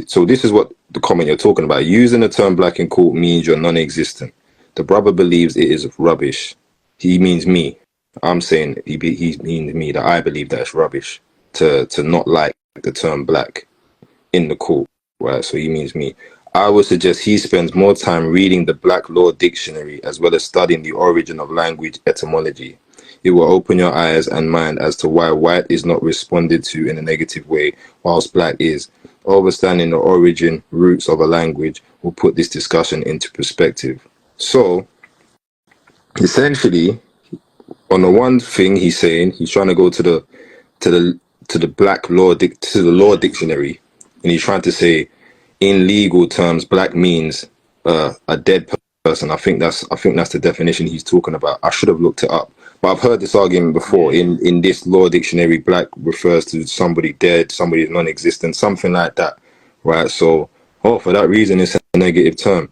so this is what the comment you're talking about. Using the term black in court means you're non-existent. The brother believes it is rubbish. He means me. I'm saying he means me, that I believe that it's rubbish to not like the term black in the court, right? So he means me. I would suggest he spends more time reading the Black Law Dictionary as well as studying the origin of language etymology. It will open your eyes and mind as to why white is not responded to in a negative way, whilst black is. Understanding the origin, roots of a language will put this discussion into perspective. So, essentially, on the one thing he's saying, he's trying to go to the black law to the law dictionary, and he's trying to say, in legal terms, black means a dead person. I think that's the definition he's talking about. I should have looked it up, but I've heard this argument before. In this law dictionary, black refers to somebody dead, somebody non-existent, something like that, right? So, for that reason, it's a negative term.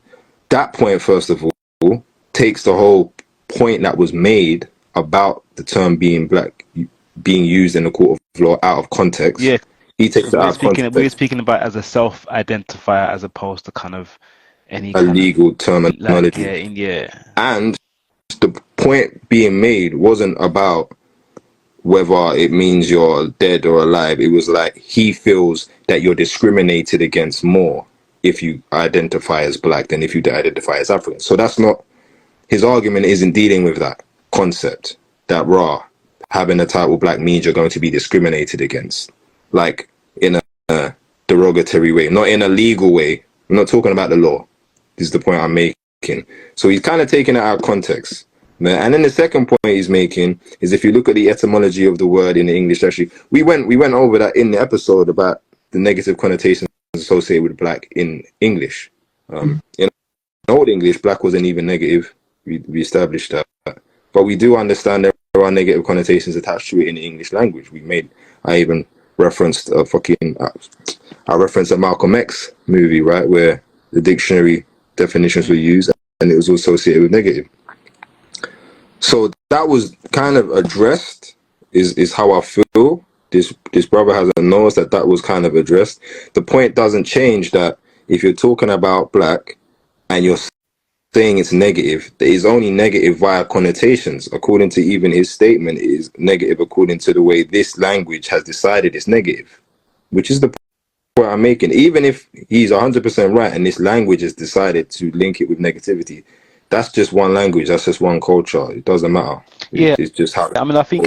That point, first of all, takes the whole point that was made about the term being black being used in the court of law out of context. Yeah, he takes it out of context. We're speaking about as a self-identifier as opposed to kind of any a legal terminology. And the point being made wasn't about whether it means you're dead or alive. It was like he feels that you're discriminated against more if you identify as black than if you identify as African. So that's not, his argument isn't dealing with that concept that having a title black means you're going to be discriminated against, like in a derogatory way, not in a legal way. I'm not talking about the law. This is the point I'm making. So he's kind of taking it out of context. And then the second point he's making is, if you look at the etymology of the word in the English, actually, we went over that in the episode about the negative connotations associated with black in English. In Old English, black wasn't even negative. We established that. But we do understand there are negative connotations attached to it in the English language. I even referenced I referenced a Malcolm X movie, right, where the dictionary definitions were used and it was associated with negative. So that was kind of addressed, is how I feel. This brother hasn't noticed that was kind of addressed. The point doesn't change that if you're talking about black and you're saying it's negative, there is only negative via connotations. According to even his statement, it is negative according to the way this language has decided it's negative, which is the point I'm making. Even if he's 100% right and this language has decided to link it with negativity, that's just one language, that's just one culture. It doesn't matter. It's just how. I mean, I think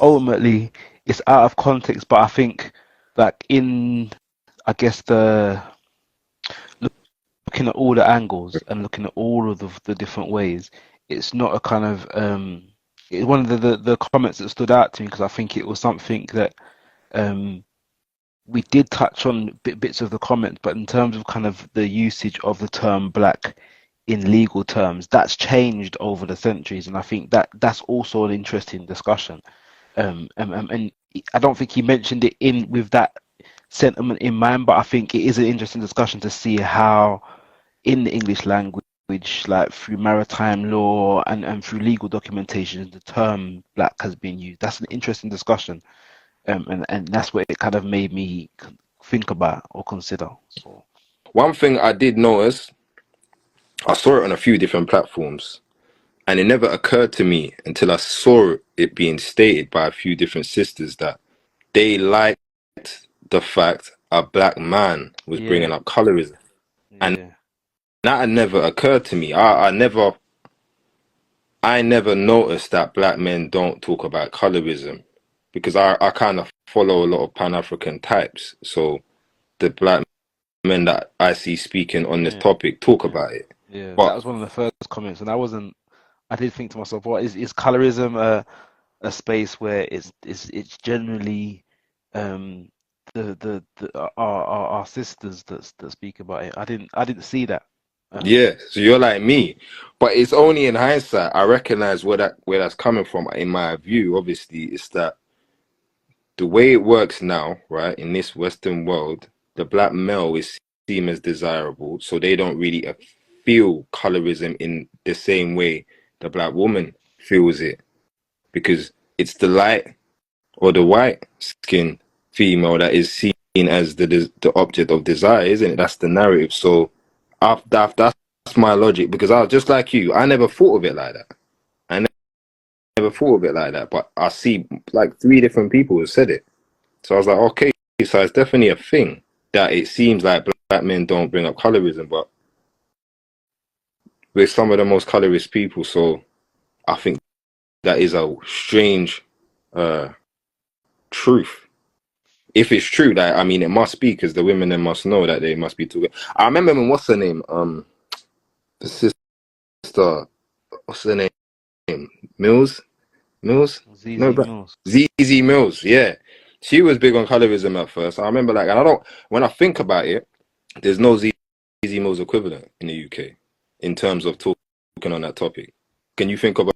ultimately it's out of context, but I think like in, I guess, looking at all the angles and looking at all of the different ways, it's not a kind of one of the comments that stood out to me, because I think it was something that we did touch on bits of the comment, but in terms of kind of the usage of the term black in legal terms, that's changed over the centuries, and I think that's also an interesting discussion. And I don't think he mentioned it in with that sentiment in mind, but I think it is an interesting discussion to see how in the English language, like through maritime law and through legal documentation, the term black has been used. That's an interesting discussion, and that's what it kind of made me think about or consider. So one thing I did notice, I saw it on a few different platforms, and it never occurred to me until I saw it being stated by a few different sisters that they liked the fact a black man was bringing up colorism. And that had never occurred to me. I never noticed that black men don't talk about colorism, because I kind of follow a lot of Pan-African types. So the black men that I see speaking on this topic talk about it. Yeah, that was one of the first comments, and I did think to myself, what is colorism a space where it's generally our sisters that speak about it? I didn't see that. So you're like me, but it's only in hindsight I recognize where that's coming from. In my view, obviously, it's that the way it works now, right, in this Western world, the black male is seen as desirable, so they don't really feel colorism in the same way the black woman feels it, because it's the light or the white skin female that is seen as the object of desire, isn't it? That's the narrative. So that's my logic, because I was just like you. I never thought of it like that. But I see like 3 different people who said it. So I was like, okay, so it's definitely a thing that it seems like black men don't bring up colorism, but we're some of the most colorist people, so I think that is a strange truth. If it's true, that, I mean, it must be, because the women then must know that they must be talking. I remember when, what's her name? The sister, what's her name? Mills? ZZ Mills. ZZ Mills, yeah. She was big on colorism at first. I remember, like, and when I think about it, there's no ZZ Mills equivalent in the UK in terms of talking on that topic. Can you think of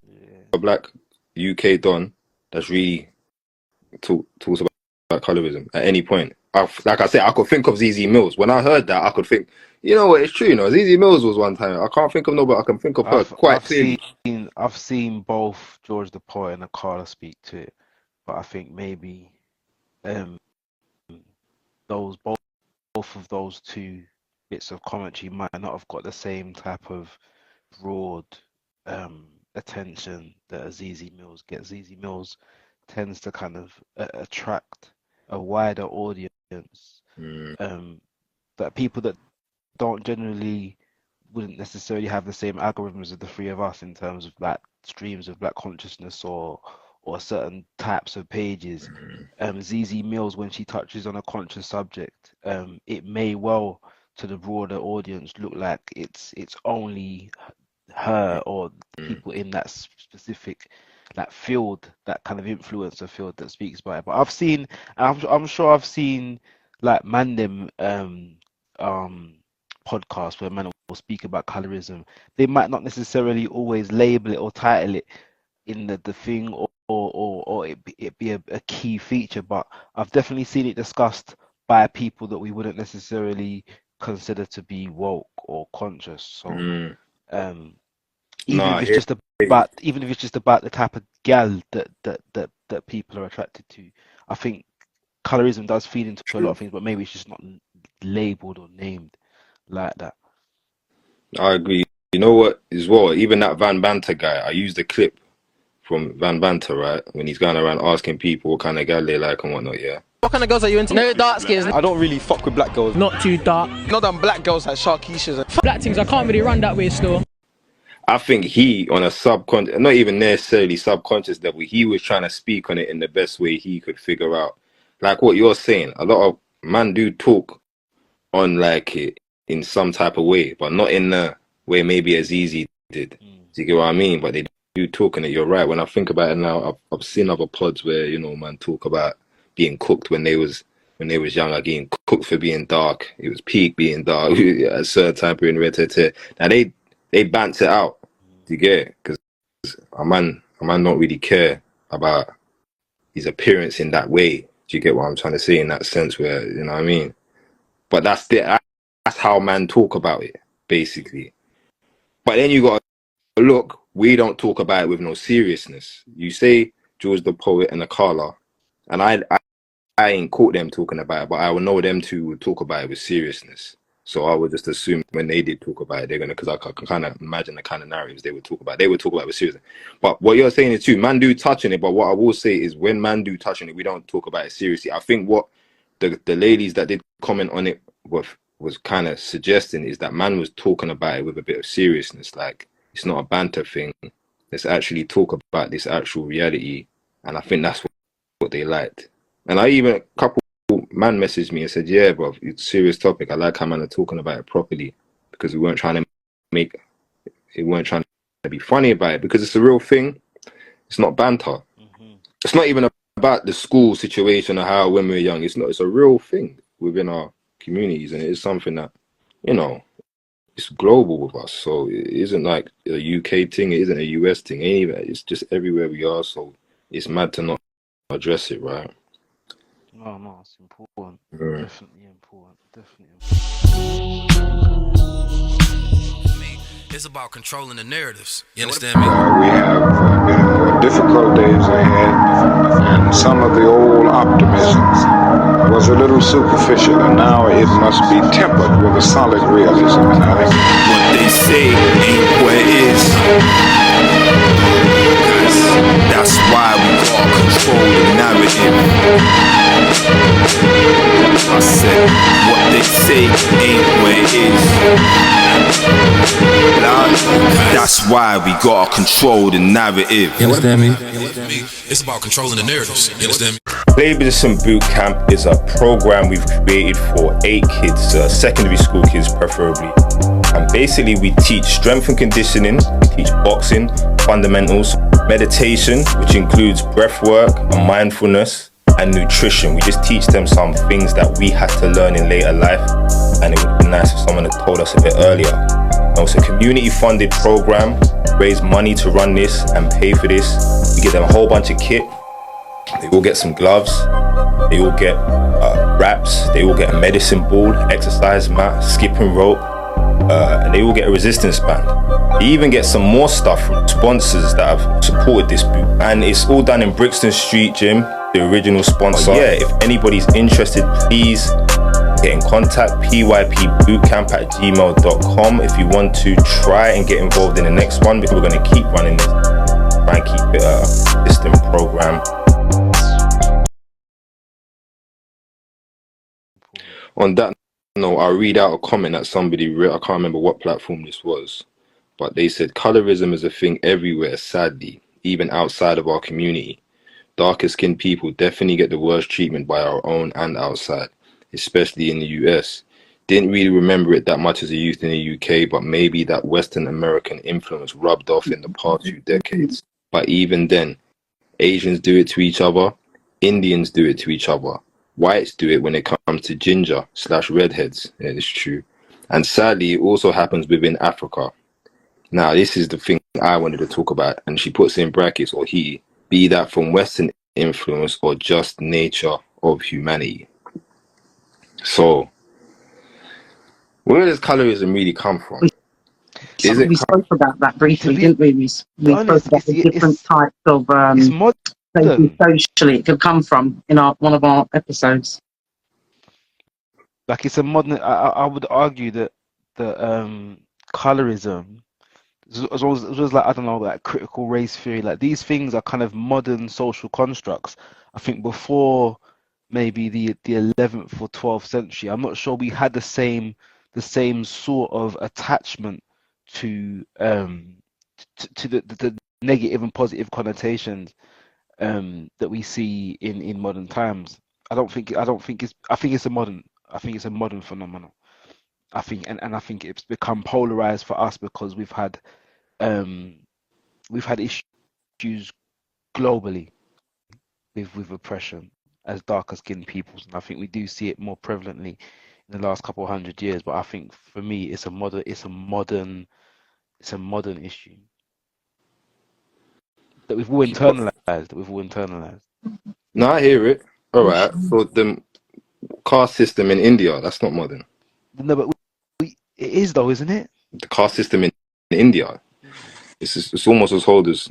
a black UK don that's really talks about colorism at any point? Like I said, I could think of ZZ Mills. When I heard that, I could think, you know what, it's true, you know, ZZ Mills was one time. I can't think of nobody, I can think of her quite clearly. I've seen both George the Poet and Akala speak to it, but I think maybe both of those two bits of commentary might not have got the same type of broad attention that a ZZ Mills gets. ZZ Mills tends to kind of attract a wider audience, that people that don't generally wouldn't necessarily have the same algorithms as the three of us in terms of like streams of black consciousness or certain types of pages. ZZ Mills, when she touches on a conscious subject, it may well to the broader audience look like it's only her or people in that specific like field, that kind of influencer field that speaks about it. But I've seen, I'm sure I've seen like Mandem podcasts where man will speak about colorism. They might not necessarily always label it or title it in the thing or it be a key feature, but I've definitely seen it discussed by people that we wouldn't necessarily consider to be woke or conscious. So even if it's just about the type of gal that people are attracted to, I think colorism does feed into a lot of things, but maybe it's just not labeled or named like that. I agree. You know what as well, even that Van Banter guy, I used a clip from Van Banter, right, when he's going around asking people what kind of gal they like and whatnot. Yeah, what kind of girls are you into? No dark skins. I don't really fuck with black girls. Not too dark. Not them black girls like Sharkeishas. Black things, I can't really run that way still. I think he, on a subconscious, not even necessarily subconscious level, he was trying to speak on it in the best way he could figure out. Like what you're saying, a lot of man do talk on like it in some type of way, but not in the way maybe as easy did. Do you get what I mean? But they do talk on it. You're right. When I think about it now, I've seen other pods where, you know, man talk about being cooked when they was younger, getting cooked for being dark. It was peak being dark at a certain time period. Now they bant it out. Do you get it? Because a man don't really care about his appearance in that way. Do you get what I'm trying to say in that sense where, you know what I mean? But that's how man talk about it, basically. But then you got to look, we don't talk about it with no seriousness. You say George the Poet and Akala, and I ain't caught them talking about it, but I will know them two would talk about it with seriousness. So I would just assume when they did talk about it, they're gonna, because I can kind of imagine the kind of narratives they would talk about. They would talk about it with seriousness. But what you're saying is too, man do touch on it. But what I will say is when man do touch on it, we don't talk about it seriously. I think what the ladies that did comment on it was kind of suggesting is that man was talking about it with a bit of seriousness. Like it's not a banter thing. Let's actually talk about this actual reality. And I think that's what they liked. And I even, a couple man messaged me and said, yeah, bro, it's a serious topic. I like how man are talking about it properly, because we weren't trying to be funny about it, because it's a real thing. It's not banter. It's not even about the school situation or how when we're young. It's a real thing within our communities, and it is something that, you know, it's global with us. So it isn't like a UK thing, it isn't a US thing, it's just everywhere we are. So it's mad to not address it, right? No, it's important. Definitely important. It's about controlling the narratives. You understand me? We have been difficult days ahead, and some of the old optimism was a little superficial, and now it must be tempered with a solid realism. And I think what they say ain't what it is. That's why we all control the narrative. I said, what they say ain't what it is. That's why we gotta control the narrative. You understand me? It's about controlling the narratives. You understand me? Symbolism Bootcamp is a program we've created for 8 kids, secondary school kids preferably. And basically we teach strength and conditioning, we teach boxing, fundamentals, meditation, which includes breath work and mindfulness, and nutrition. We just teach them some things that we had to learn in later life, and it would have been nice if someone had told us a bit earlier. Now, it's a community funded program, raise money to run this and pay for this. We give them a whole bunch of kit. They all get some gloves, they all get wraps, they all get a medicine ball, exercise mat, skipping rope, and they all get a resistance band. They even get some more stuff from sponsors that have supported this boot. And it's all done in Brixton Street Gym, the original sponsor. Yeah, if anybody's interested, please get in contact, pypbootcamp@gmail.com if you want to try and get involved in the next one, because we're going to keep running this, try and keep it a system program. On that note, I'll read out a comment that somebody wrote. I can't remember what platform this was, but they said, colorism is a thing everywhere, sadly, even outside of our community. Darker skinned people definitely get the worst treatment by our own and outside, especially in the US. Didn't really remember it that much as a youth in the UK, but maybe that Western American influence rubbed off in the past few decades. But even then, Asians do it to each other, Indians do it to each other, whites do it when it comes to ginger/redheads. Yeah, it's true. And sadly, it also happens within Africa. Now, this is the thing I wanted to talk about, and she puts in brackets, or he, be that from Western influence or just nature of humanity. So, where does colorism really come from? We spoke about that briefly, didn't we? We spoke about the different types of socially it could come from in one of our episodes. Like it's a modern. I would argue that colorism, as well as like I don't know, like critical race theory, like these things are kind of modern social constructs. I think before maybe the 11th or 12th century, I'm not sure we had the same sort of attachment to the negative and positive connotations that we see in modern times. I think it's a modern phenomenon. I think it's become polarized for us because we've had issues globally with oppression as darker skinned peoples, and I think we do see it more prevalently in the last couple of 100 years. But I think for me, it's a modern issue that we've all internalized. No, I hear it. All right. So the caste system in India, that's not modern. No, but it is though, isn't it? The caste system in India, it's almost as old as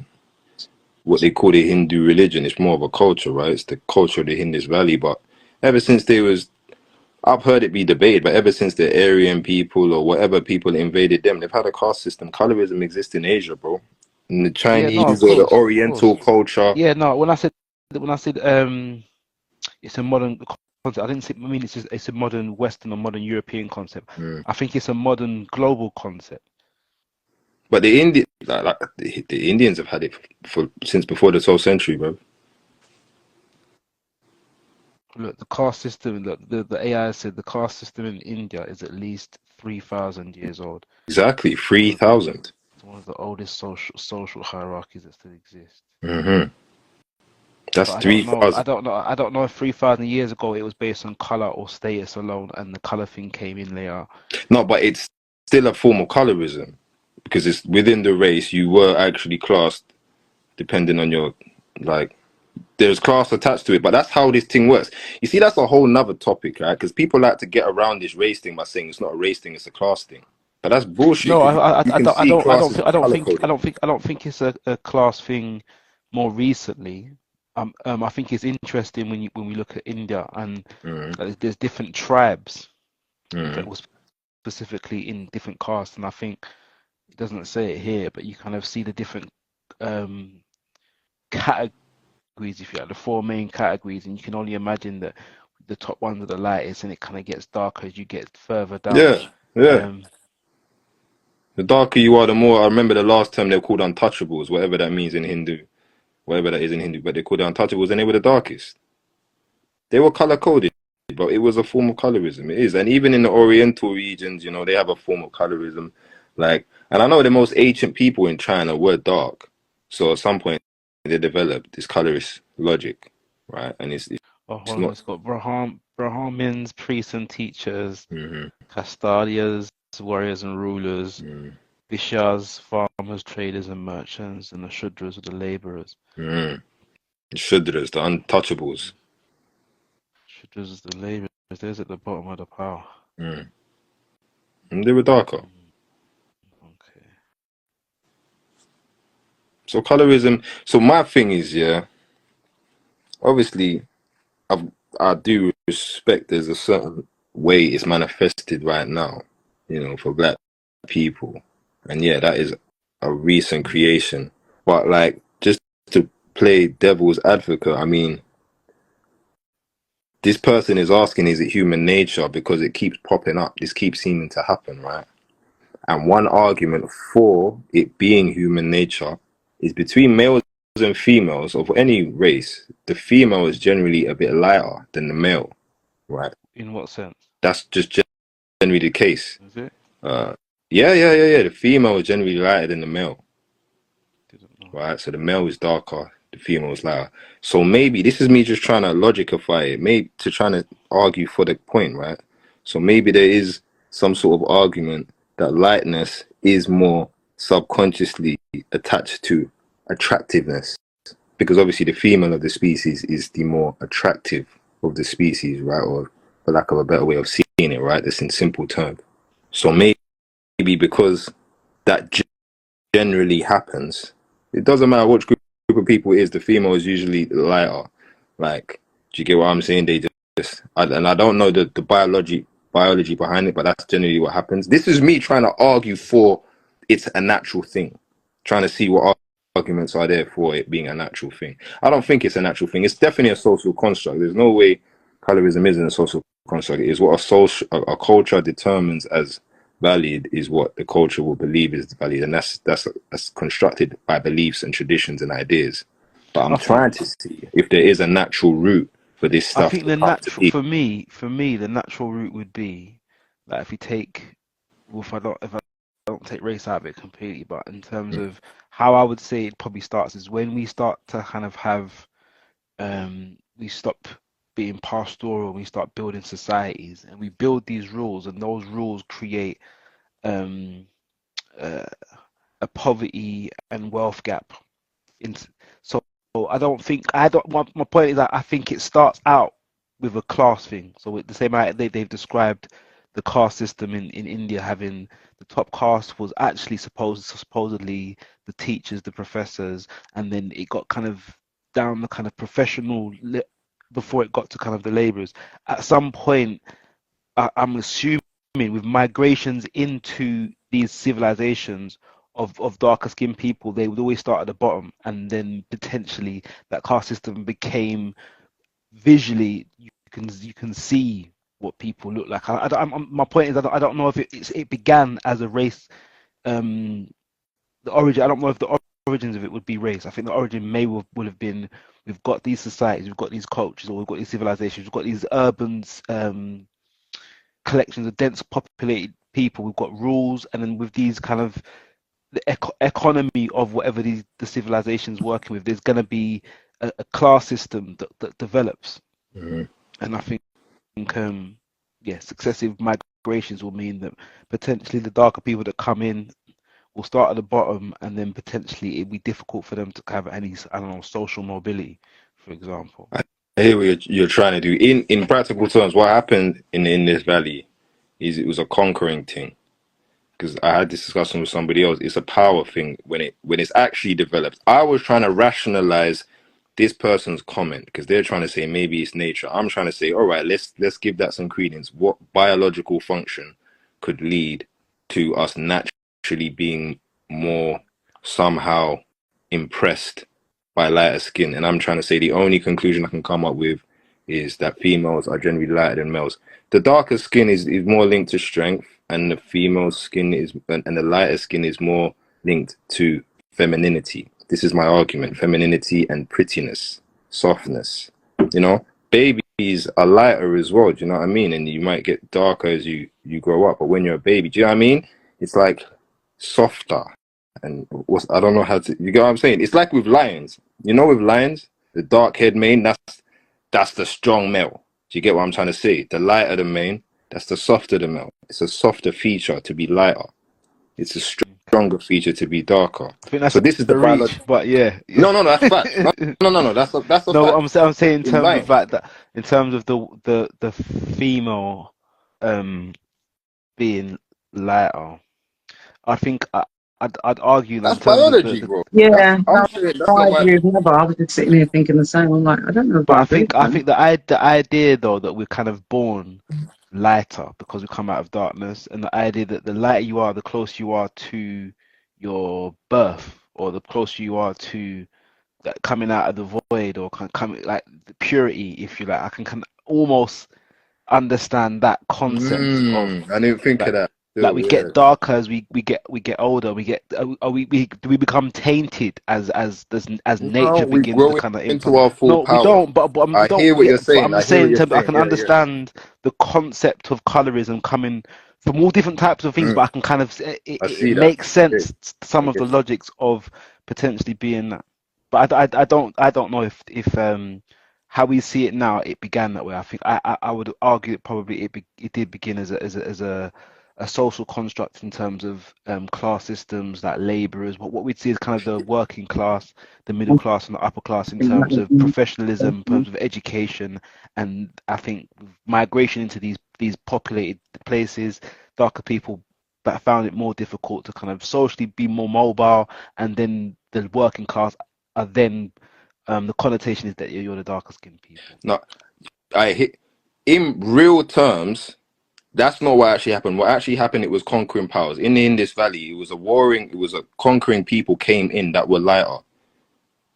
what they call the Hindu religion. It's more of a culture, right? It's the culture of the Indus Valley. But ever since I've heard it be debated, but ever since the Aryan people or whatever people invaded them, they've had a caste system. Colorism exists in Asia, bro. In the Chinese or the Oriental culture. Yeah, no. When I said it's a modern concept, I didn't mean it's a modern Western or modern European concept. I think it's a modern global concept. But the Indians have had it since before the 12th century, bro. Look, the caste system. The AI said the caste system in India is at least 3,000 years old. Exactly, 3,000. It's one of the oldest social hierarchies that still exist. Mm-hmm. That's 3,000. I don't know if 3,000 years ago it was based on color or status alone, and the color thing came in later. No, but it's still a form of colorism because it's within the race. You were actually classed depending on your there's class attached to it, but that's how this thing works. You see, that's a whole nother topic, right? Because people like to get around this race thing by saying it's not a race thing, it's a class thing. But that's bullshit. No, I don't think it's a class thing more recently. I think it's interesting when we look at India and there's different tribes that was specifically in different castes, and I think it doesn't say it here, but you kind of see the different categories, if you like, the 4 main categories, and you can only imagine that the top ones are the lightest, and it kind of gets darker as you get further down. The darker you are, the more. I remember the last term they were called untouchables, whatever that means in Hindu, whatever that is in Hindu. But they called it untouchables, and they were the darkest. They were color coded, but it was a form of colorism. It is, and even in the Oriental regions, you know, they have a form of colorism. Like, and I know the most ancient people in China were dark, so at some point they developed this colorist logic, right? And it's not. It's got Brahmins, priests and teachers, Mm-hmm. Custodians, warriors and rulers, Vishyas, farmers, traders and merchants, and the Shudras, the laborers. The Shudras, the untouchables. Shudras, the laborers. There's at the bottom of the pile. And they were darker. Okay. So colorism. So my thing is, yeah. Obviously, I do respect there's a certain way it's manifested right now, you know, for black people, and yeah, that is a recent creation. But like, just to play devil's advocate, I mean, this person is asking, is it human nature? Because it keeps popping up. This keeps seeming to happen, right? And one argument for it being human nature is between males and females of any race, the female is generally a bit lighter than the male, right? In what sense? That's just generally the case. Is it? Yeah. The female is generally lighter than the male, right? So the male is darker, the female is lighter. So maybe this is me just trying to logicify it, maybe to trying to argue for the point, right? So maybe there is some sort of argument that lightness is more subconsciously attached to attractiveness, because obviously the female of the species is the more attractive of the species, right? Or for lack of a better way of seeing it, right? That's in simple terms. So maybe because that generally happens, it doesn't matter which group of people it is, the female is usually lighter. Like, do you get what I'm saying? They just, and I don't know the biology behind it, but that's generally what happens. This is me trying to argue for it's a natural thing, trying to see what arguments are there for it being a natural thing. I don't think it's a natural thing. It's definitely a social construct. There's no way colorism isn't a social construct. It is what a culture determines as valid is what the culture will believe is valid, and that's constructed by beliefs and traditions and ideas. But I'm trying to see if there is a natural route for this stuff. I think the natural for me, the natural route would be that if we take, if I don't take race out of it completely, but in terms of how I would say it probably starts is when we start to kind of have, we stop being pastoral, we start building societies, and we build these rules, and those rules create a poverty and wealth gap. So my point is that I think it starts out with a class thing. So with the same way they've described the caste system in India, having the top caste was actually supposedly the teachers, the professors, and then it got kind of down the kind of professional before it got to kind of the laborers. At some point, I'm assuming with migrations into these civilizations of darker skinned people, they would always start at the bottom, and then potentially that caste system became visually you can see what people look like. My point is I don't know if it began as a race. The origin, I don't know if the origins of it would be race. I think the origin would have been, we've got these societies, we've got these cultures, or we've got these civilizations, we've got these urban collections of dense populated people, we've got rules, and then with these kind of the economy of whatever the civilization's working with, there's going to be a class system that develops. And I think successive migrations will mean that potentially the darker people that come in will start at the bottom, and then potentially it'd be difficult for them to have any, I don't know, social mobility, for example. I hear what you're trying to do. In practical terms, what happened in this valley is it was a conquering thing. Because I had this discussion with somebody else. It's a power thing when it's actually developed. I was trying to rationalize this person's comment because they're trying to say maybe it's nature. I'm trying to say, all right, let's give that some credence. What biological function could lead to us naturally being more somehow impressed by lighter skin? And I'm trying to say the only conclusion I can come up with is that females are generally lighter than males. The darker skin is more linked to strength. and the female skin is, and the lighter skin is more linked to femininity. This is my argument: femininity and prettiness, softness. You know, babies are lighter as well. Do you know what I mean? And you might get darker as you grow up. But when you're a baby, do you know what I mean? It's like softer. And I don't know how to. You get what I'm saying? It's like with lions. You know, with lions, the dark-haired mane, that's the strong male. Do you get what I'm trying to say? The lighter the mane, that's the softer the male. It's a softer feature to be lighter. It's a stronger feature to be darker. I think that's so this is the reach, but yeah. No, that's fact. No, that's a no. fact. I'm saying in terms of like that, in terms of the female being lighter. I think I'd argue that that's biology, bro. Yeah, I agree with Never. I was just sitting here thinking the same. I'm like, I don't know. But I think the idea though that we're kind of born lighter because we come out of darkness, and the idea that the lighter you are, the closer you are to your birth, or the closer you are to that coming out of the void, or coming like the purity, if you like. I can almost understand that concept of. I didn't think of that. Like we get darker as we get older. We become tainted as nature begins to kind of into our full power. We don't. But we I don't. hear what you're saying. I'm saying I can understand the concept of colorism coming from all different types of things. But I can kind of it makes sense. Some of the logics of potentially being that. But I don't know if how we see it now, it began that way. I think I would argue that probably it did begin as a social construct in terms of class systems, like labourers. What we'd see is kind of the working class, the middle class, and the upper class in terms of professionalism, in terms of education, and I think migration into these populated places, darker people that found it more difficult to kind of socially be more mobile, and then the working class are then the connotation is that you're the darker skinned people. No, in real terms. That's not what actually happened. What actually happened, it was conquering powers. In the Indus Valley, it was a conquering people came in that were lighter.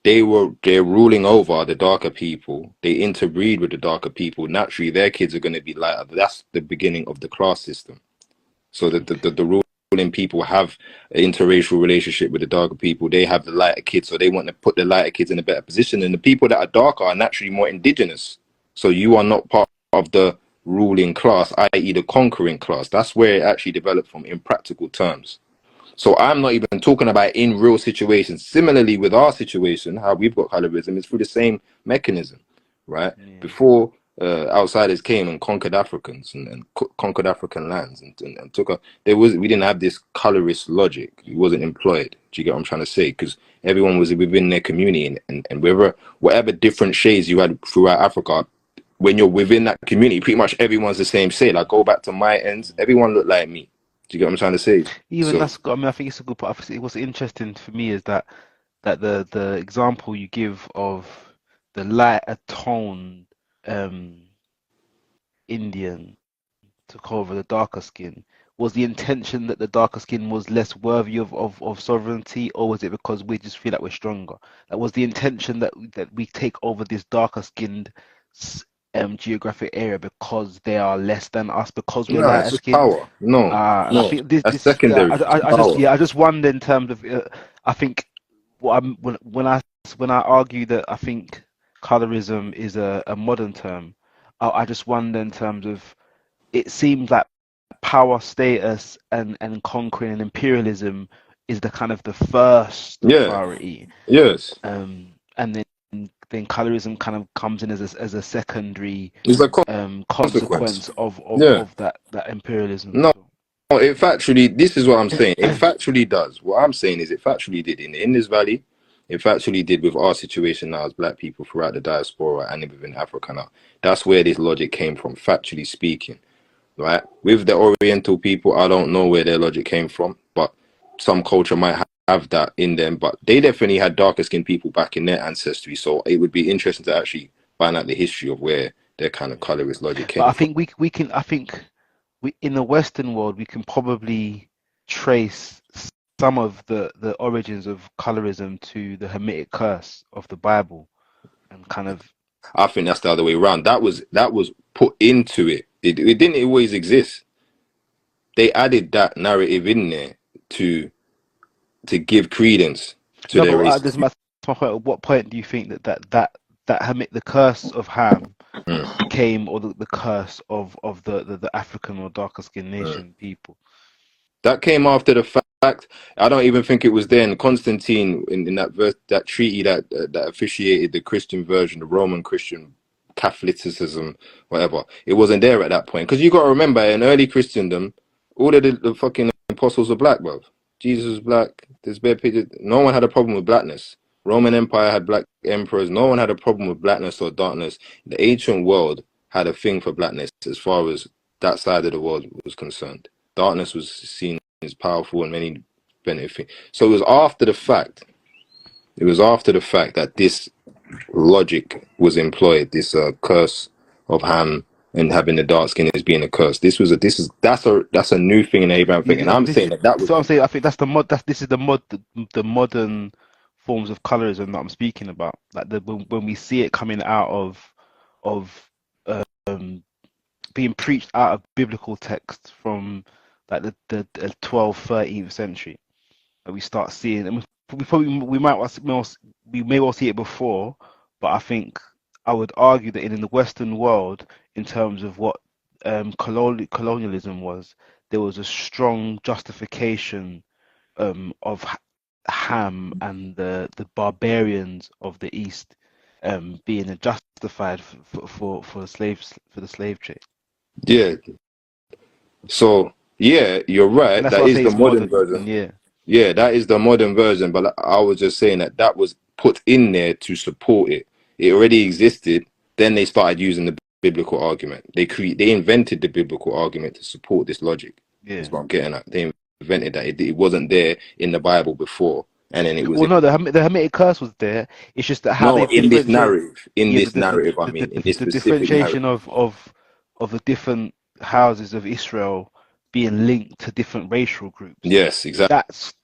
They're ruling over the darker people. They interbreed with the darker people. Naturally, their kids are going to be lighter. That's the beginning of the class system. So the ruling people have an interracial relationship with the darker people. They have the lighter kids, so they want to put the lighter kids in a better position. And the people that are darker are naturally more indigenous. So you are not part of the ruling class, i.e. the conquering class. That's where it actually developed from in practical terms. So I'm not even talking about in real situations. Similarly with our situation, how we've got colorism is through the same mechanism, right? Yeah. Before outsiders came and conquered Africans and conquered African lands and we didn't have this colorist logic. It wasn't employed. Do you get what I'm trying to say? Because everyone was within their community and whatever different shades you had throughout Africa, when you're within that community, pretty much everyone's the same shade. Like, go back to my ends, everyone looked like me. Do you get what I'm trying to say? I think it's a good point. What's interesting for me is that the example you give of the lighter toned Indian took over the darker skin. Was the intention that the darker skin was less worthy of sovereignty, or was it because we just feel like we're stronger? That was the intention that we take over this darker skinned geographic area because they are less than us, because we're lighter skinned. Power. No. I think this secondary. I just wonder in terms of I think when I argue that I think colorism is a modern term, I just wonder in terms of it seems like power, status, and conquering and imperialism is the kind of the first priority. Yes. And then colorism kind of comes in as a secondary consequence of that imperialism. No, it factually, this is what I'm saying. It factually does. What I'm saying is it factually did in the Indus Valley. It factually did with our situation now as black people throughout the diaspora and within Africa now. That's where this logic came from, factually speaking. Right? With the Oriental people, I don't know where their logic came from, but some culture might have that in them, but they definitely had darker skinned people back in their ancestry, so it would be interesting to actually find out the history of where their kind of colorist logic came from. I think we in the Western world we can probably trace some of the origins of colorism to the Hamitic curse of the Bible, and kind of I think that's the other way around. That was put into it. It didn't always exist. they added that narrative in there to give credence to No, their but race. this is my point. At what point do you think that the curse of Ham came, or the curse of the African or darker skinned nation people? That came after the fact. I don't even think it was then. Constantine in that verse, that treaty that officiated the Christian version, the Roman Christian Catholicism, whatever. It wasn't there at that point, because you got to remember, in early Christendom, all of the fucking apostles were black, bro. Jesus was black. There's bare pictures. No one had a problem with blackness. Roman Empire had black emperors. No one had a problem with blackness or darkness. The ancient world had a thing for blackness as far as that side of the world was concerned. Darkness was seen as powerful and many benefit. So it was after the fact. It was after the fact that this logic was employed. This curse of Ham and having the dark skin as being a curse. That's a new thing in the Abraham thing. And I'm saying that was. So I'm saying I think that's the mod. This is the modern forms of colorism that I'm speaking about. Like when we see it coming out of being preached out of biblical texts from like the 12th, 13th century, that we start seeing, and we may well see it before, but I think I would argue that in the Western world, in terms of what colonialism was, there was a strong justification of Ham and the barbarians of the East being justified for the slave trade. Yeah. So yeah, you're right. That is the modern version. Yeah, that is the modern version. But I was just saying that was put in there to support it. It already existed. Then they started using the biblical argument. They invented the biblical argument to support this logic. Yeah, is what I'm getting at. They invented that. It wasn't there in the Bible before, and then it was. Well, no, the Hamitic curse was there. It's just that how in this narrative. In this narrative, I mean, in this the specific differentiation narrative. of the different houses of Israel being linked to different racial groups. Yes, exactly.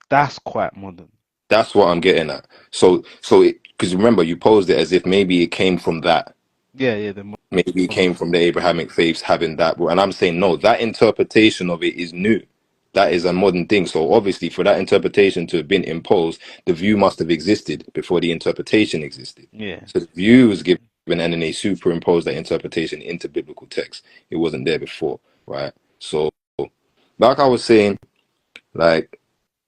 That's quite modern. That's what I'm getting at. So because remember, you posed it as if maybe it came from that. Yeah. Maybe it came from the Abrahamic faiths having that, and I'm saying no. That interpretation of it is new. That is a modern thing. So obviously, for that interpretation to have been imposed, the view must have existed before the interpretation existed. Yeah. So the view was given, and then they superimposed that interpretation into biblical text. It wasn't there before, right? So, like I was saying, like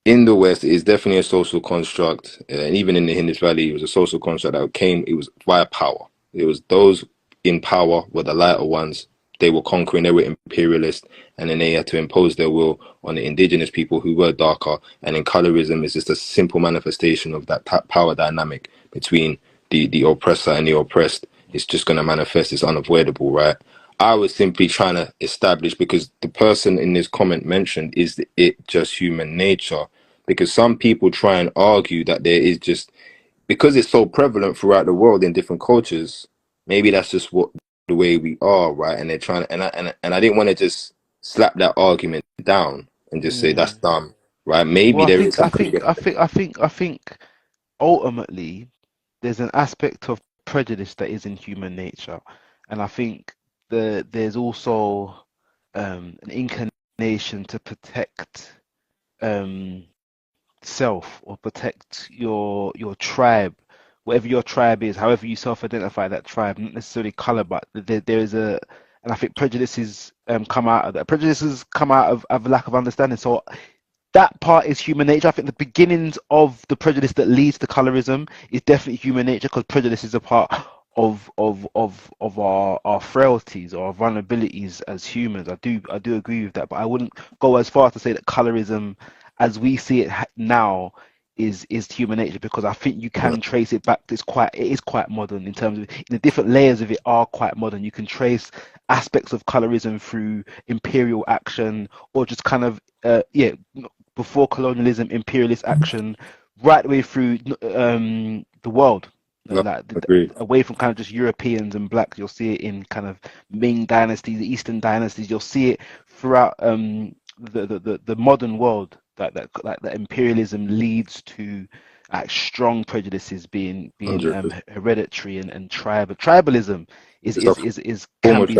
in the West, it is definitely a social construct, and even in the Indus Valley, it was a social construct that came. It was via power. It was those in power were the lighter ones. They were conquering, they were imperialist, and then they had to impose their will on the indigenous people who were darker. And in colorism, it's just a simple manifestation of that power dynamic between the oppressor and the oppressed. It's just going to manifest. It's unavoidable, right? I was simply trying to establish, because the person in this comment mentioned, is it just human nature? Because some people try and argue that there is just, because it's so prevalent throughout the world in different cultures, maybe that's just what the way we are, right? And they're trying to, and I didn't want to just slap that argument down and just say that's dumb, right? Maybe I think ultimately there's an aspect of prejudice that is in human nature, and I think there's also an inclination to protect self, or protect your tribe, whatever your tribe is, however you self-identify that tribe, not necessarily color, but there is and I think prejudices come out of that. Prejudices come out of lack of understanding. So that part is human nature. I think the beginnings of the prejudice that leads to colorism is definitely human nature, because prejudice is a part of our frailties or our vulnerabilities as humans. I do agree with that, but I wouldn't go as far as to say that colorism, as we see it now, is human nature, because I think you can trace it back. It is quite modern in terms of the different layers of it are quite modern. You can trace aspects of colorism through imperial action, or just kind of before colonialism, imperialist action, right the way through the world. Away from kind of just Europeans and blacks, you'll see it in kind of Ming dynasties, the Eastern dynasties. You'll see it throughout the modern world. That imperialism leads to strong prejudices being hereditary and tribalism is can be.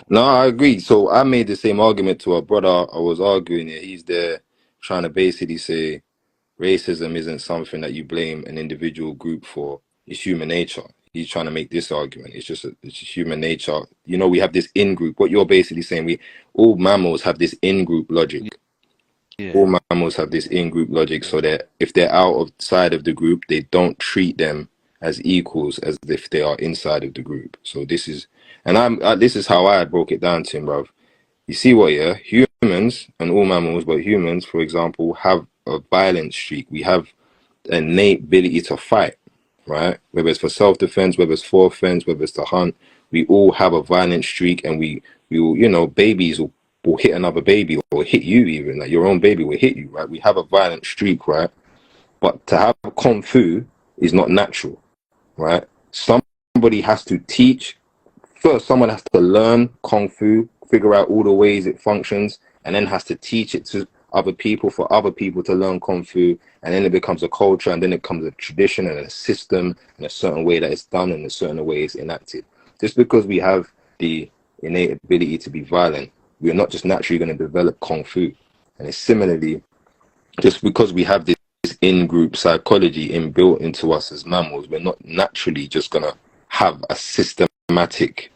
No, I agree. So I made the same argument to a brother. I was arguing it. He's there trying to basically say racism isn't something that you blame an individual group for. It's human nature. He's trying to make this argument. It's just human nature. You know, we have this in-group. What you're basically saying, all mammals have this in-group logic. Yeah. All mammals have this in-group logic, so that if they're outside of the group, they don't treat them as equals as if they are inside of the group. So this is, and this is how I broke it down to him, bruv. You see what, yeah? Humans, and all mammals, but humans, for example, have a violent streak. We have an innate ability to fight, right? Whether it's for self-defense, whether it's for offense, whether it's to hunt, we all have a violent streak, and we will, you know, babies will hit another baby or hit you even, like your own baby will hit you, right? We have a violent streak, right? But to have kung fu is not natural, right? Somebody has to teach. First, someone has to learn kung fu, figure out all the ways it functions, and then has to teach it to other people for other people to learn kung fu, and then it becomes a culture, and then it becomes a tradition and a system and a certain way that it's done and a certain way it's enacted. Just because we have the innate ability to be violent, we're not just naturally going to develop kung fu. And it's similarly, just because we have this in-group psychology inbuilt into us as mammals, we're not naturally just going to have a systematic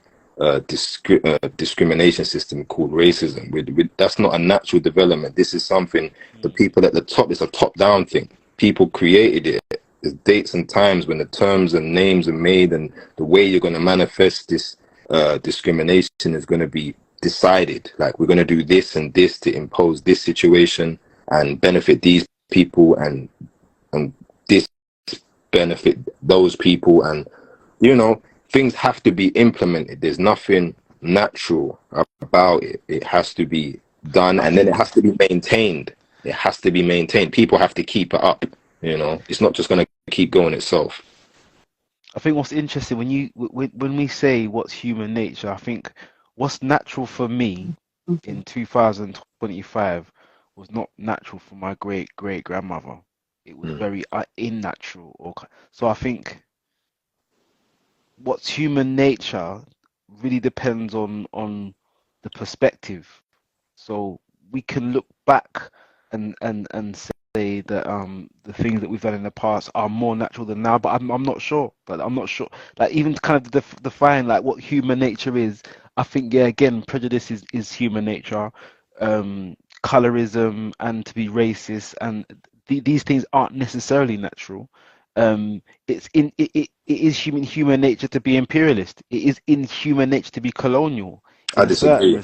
discrimination system called racism. That's not a natural development. This is something the people at the top, it's a top-down thing. People created it. There's dates and times when the terms and names are made, and the way you're going to manifest this discrimination is going to be decided. Like, we're going to do this and this to impose this situation and benefit these people, and this benefit those people, and you know, things have to be implemented. There's nothing natural about it. It has to be done, and then it has to be maintained. It has to be maintained. People have to keep it up. You know, it's not just going to keep going itself. I think what's interesting when we say what's human nature, I think what's natural for me in 2025 was not natural for my great grandmother. It was very unnatural. So I think what's human nature really depends on the perspective. So we can look back and say that the things that we've done in the past are more natural than now, but I'm not sure. But I'm not sure. Like, even kind of define like what human nature is. I think, yeah, again, prejudice is human nature. Colorism and to be racist, and these things aren't necessarily natural. It is human nature to be imperialist. It is in human nature to be colonial. I disagree.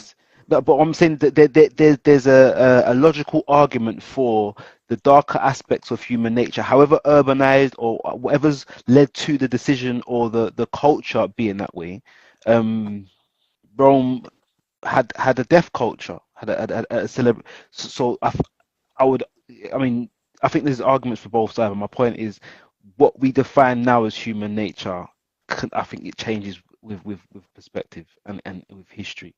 But I'm saying that there's a logical argument for the darker aspects of human nature, however urbanized or whatever's led to the decision or the culture being that way. Rome had a death culture, had a celebration. So I think there's arguments for both sides. And my point is, what we define now as human nature, I think it changes with perspective and with history.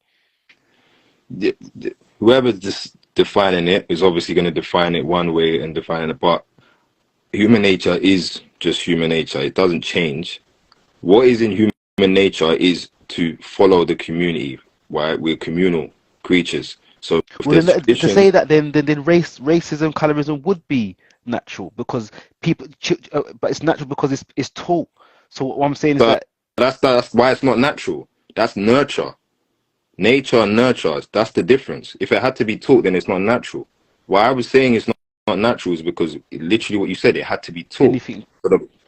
Whoever's just defining it is obviously going to define it one way and define it, but human nature is just human nature. It doesn't change. What is in human nature is to follow the community, right? We're communal creatures. So to say that, then racism, colorism would be natural because people, but it's natural because it's taught. So what I'm saying is that's why it's not natural. That's nurture. Nature and nurture, that's the difference. If it had to be taught, then it's not natural. Why I was saying it's not natural is because literally what you said, it had to be taught. Anything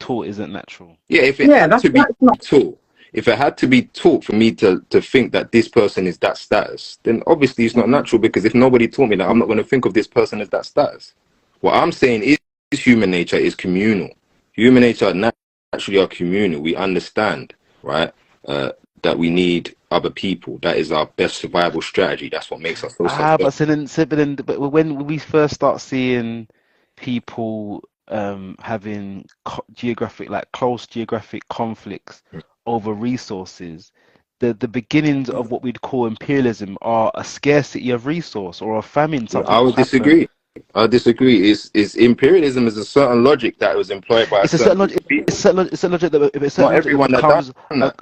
taught isn't natural. Yeah, if it had to be taught. If it had to be taught for me to think that this person is that status, then obviously it's not natural, because if nobody taught me that, I'm not going to think of this person as that status. What I'm saying is human nature is communal. Human nature naturally are communal. We understand, right, that we need other people. That is our best survival strategy. That's what makes us so successful. But when we first start seeing people having close geographic conflicts over resources, the beginnings of what we'd call imperialism are a scarcity of resource or a famine. I would disagree. I disagree. Is imperialism is a certain logic that was employed by it's a certain logic. It's a logic that if it's not everyone that does that.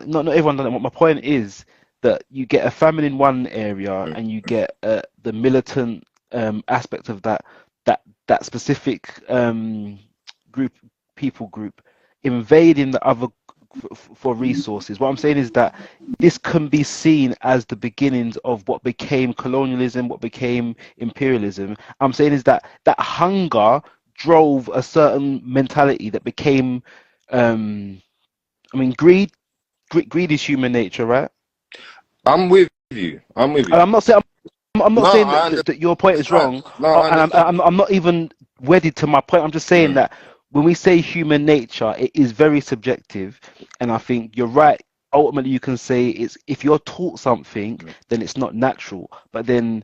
Not everyone done it. My point is that you get a famine in one area and you get the militant aspect of that specific people group invading the other for resources. What I'm saying is that this can be seen as the beginnings of what became colonialism, what became imperialism. I'm saying is that hunger drove a certain mentality that became, greed is human nature, right? I'm with you. I'm not saying that your point is wrong, and I'm not even wedded to my point. I'm just saying that when we say human nature, it is very subjective, and I think you're right. Ultimately, you can say it's if you're taught something, then it's not natural. But then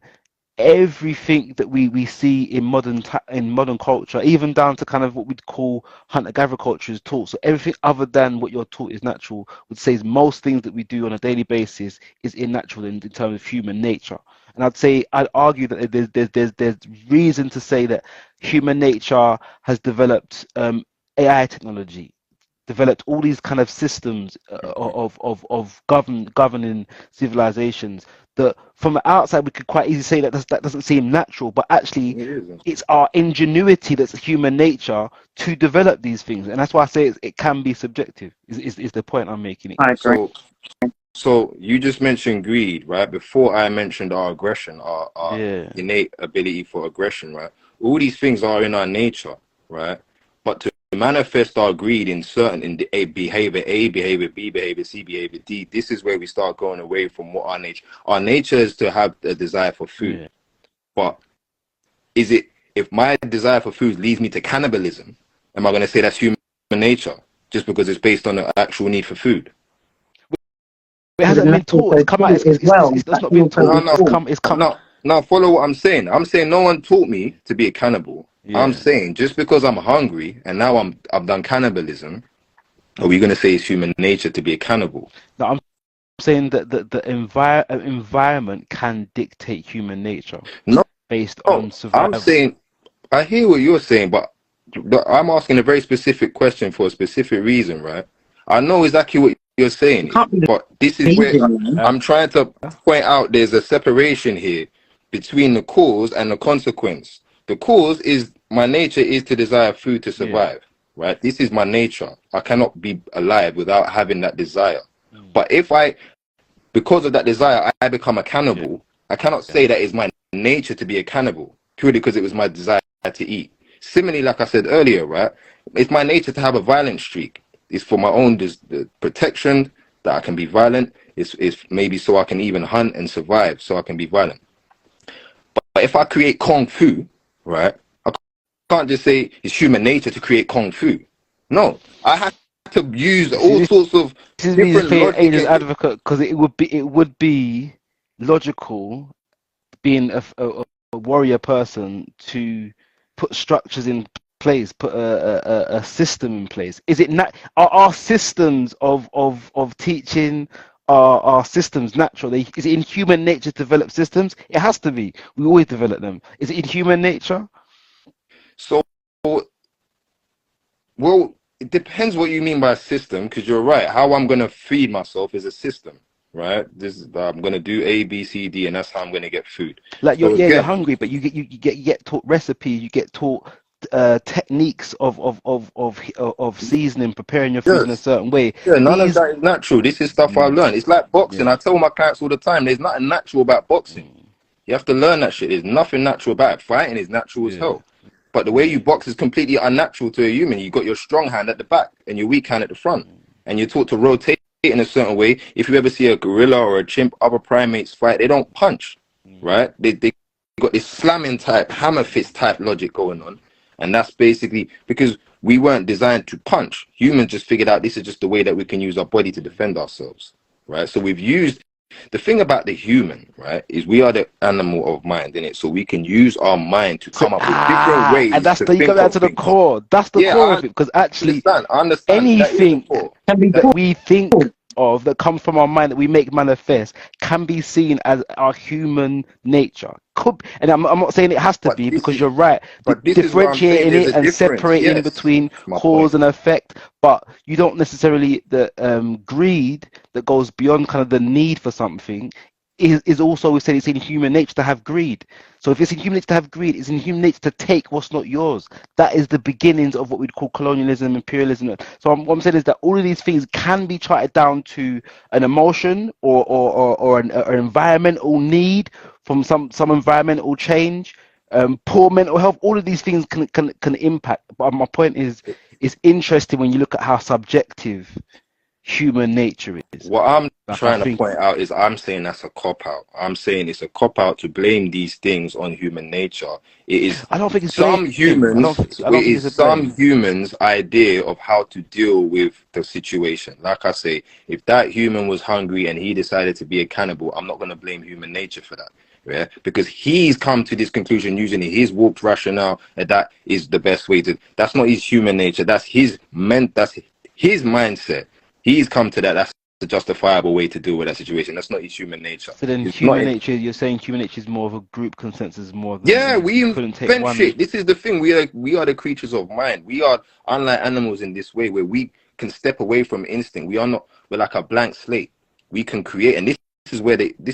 everything that we see in modern culture, even down to kind of what we'd call hunter-gatherer culture, is taught. So everything other than what you're taught is natural. Would say most things that we do on a daily basis is unnatural in terms of human nature. And I'd argue that there's reason to say that human nature has developed AI technology, developed all these kind of systems of governing civilizations that from the outside we could quite easily say that doesn't seem natural, but actually it's our ingenuity that's human nature to develop these things, and that's why I say it can be subjective. Is the point I'm making? So you just mentioned greed, right? Before I mentioned our aggression, our innate ability for aggression, right? All these things are in our nature, right? But to manifest our greed in A behavior, B behavior, C behavior, D, this is where we start going away from what our nature is to have a desire for food. But is it, if my desire for food leads me to cannibalism, am I going to say that's human nature just because it's based on the actual need for food? It hasn't been taught. It's come out. It's not been taught. It's come. Now follow what I'm saying. I'm saying no one taught me to be a cannibal. I'm saying just because I'm hungry and now I've done cannibalism, are we going to say it's human nature to be a cannibal? No, I'm saying that the environment can dictate human nature. No, based on survival. I'm saying, I hear what you're saying, but I'm asking a very specific question for a specific reason, right? I know exactly what you're saying, but this is where I'm trying to point out there's a separation here between the cause and the consequence. The cause is my nature is to desire food to survive, right? This is my nature. I cannot be alive without having that desire. But if because of that desire, I become a cannibal, I cannot say that it's my nature to be a cannibal purely because it was my desire to eat. Similarly, like I said earlier, right? It's my nature to have a violent streak. It's for my own protection that I can be violent. It's maybe so I can even hunt and survive, so I can be violent. But if I create Kung Fu, right, I can't just say it's human nature to create Kung Fu. No, I have to use all sorts of different logic. Advocate, because it would be logical, being a warrior person, to put structures in place, put a system in place. Is it not? Are our systems of teaching? Are systems natural? Is it in human nature to develop systems? It has to be. We always develop them. Is it in human nature? So, well, it depends what you mean by system, because you're right. How I'm going to feed myself is a system, right? I'm going to do A, B, C, D, and that's how I'm going to get food. Like you're hungry, but you get taught recipes. You get taught techniques of seasoning, preparing your food in a certain way. Yeah, none of that is natural. This is stuff I've learned. It's like boxing. I tell my clients all the time, there's nothing natural about boxing. You have to learn that shit. There's nothing natural about it. Fighting is natural as hell. But the way you box is completely unnatural to a human. You got your strong hand at the back and your weak hand at the front. And you're taught to rotate in a certain way. If you ever see a gorilla or a chimp, other primates fight, they don't punch, right? They got this slamming type, hammer fist type logic going on. And that's basically because we weren't designed to punch. Humans just figured out this is just the way that we can use our body to defend ourselves, right? So we've used, the thing about the human, right, is we are the animal of mind, innit? So we can use our mind to come up with different ways. And that's you go back to the core. That's the core of it, because actually I understand anything that we think of that come from our mind that we make manifest can be seen as our human nature. And I'm not saying it has to be, because you're right. But differentiating it and separating between cause and effect, but you don't necessarily greed that goes beyond kind of the need for something. Is also, we said it's in human nature to have greed. So if it's in human nature to have greed, it's in human nature to take what's not yours. That is the beginnings of what we'd call colonialism, imperialism. So what I'm saying is that all of these things can be charted down to an emotion or an environmental need from some environmental change, poor mental health. All of these things can impact. But my point is, it's interesting when you look at how subjective human nature is. What I'm trying to point out is, I'm saying that's a cop-out. I'm saying it's a cop-out to blame these things on human nature. It is. I don't think it's some humans. It is some humans' idea of how to deal with the situation. Like I say, if that human was hungry and he decided to be a cannibal, I'm not going to blame human nature for that. Yeah, because he's come to this conclusion using his warped rationale, and that is the best way to. That's not his human nature. That's his mindset. He's come to that. That's the justifiable way to deal with that situation. That's not his human nature. So then, nature, you're saying human nature is more of a group consensus, more than we invent shit. This is the thing. We are the creatures of mind. We are unlike animals in this way, where we can step away from instinct. We're like a blank slate. We can create, and this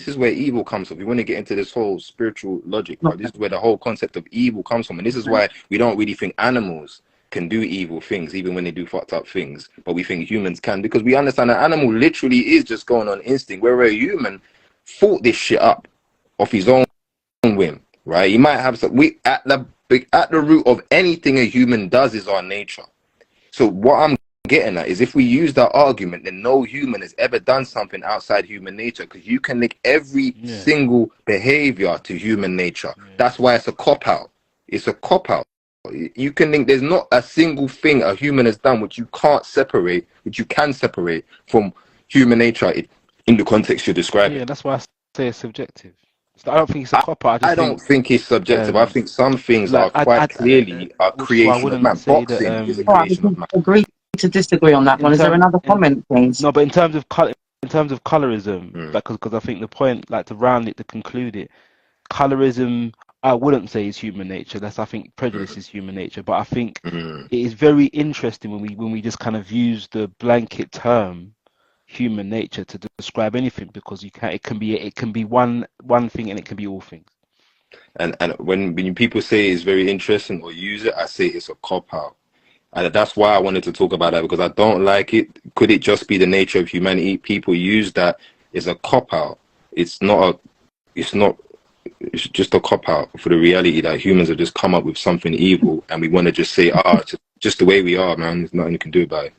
is where evil comes from. We want to get into this whole spiritual logic, right? This is where the whole concept of evil comes from, and this is why we don't really think animals can do evil things, even when they do fucked up things, but we think humans can, because we understand an animal literally is just going on instinct, where a human thought this shit up off his own whim, right? He might have some. At the root of anything a human does is our nature. So what I'm getting at is, if we use that argument, then no human has ever done something outside human nature, because you can link every single behavior to human nature. That's why it's a cop-out. It's a cop-out. You can link, there's not a single thing a human has done which you can separate from human nature in the context you're describing. Yeah, that's why I say it's subjective. I don't think it's a cop-out. I don't think it's subjective. I think some things are quite clearly a creation of man. Boxing is a creation of man. Agree to disagree on that one. Is there another comment, please? No, but in terms of colorism, because I think the point, like, to round it, to conclude it, colorism, I wouldn't say is human nature. I think prejudice is human nature. But I think it is very interesting when we just kind of use the blanket term human nature to describe anything, because it can be one thing and it can be all things. And when people say it's very interesting or use it, I say it's a cop-out. And that's why I wanted to talk about that, because I don't like it. Could it just be the nature of humanity? People use that as a cop-out. It's just a cop-out for the reality that humans have just come up with something evil, and we want to just say, it's just the way we are, man. There's nothing you can do about it.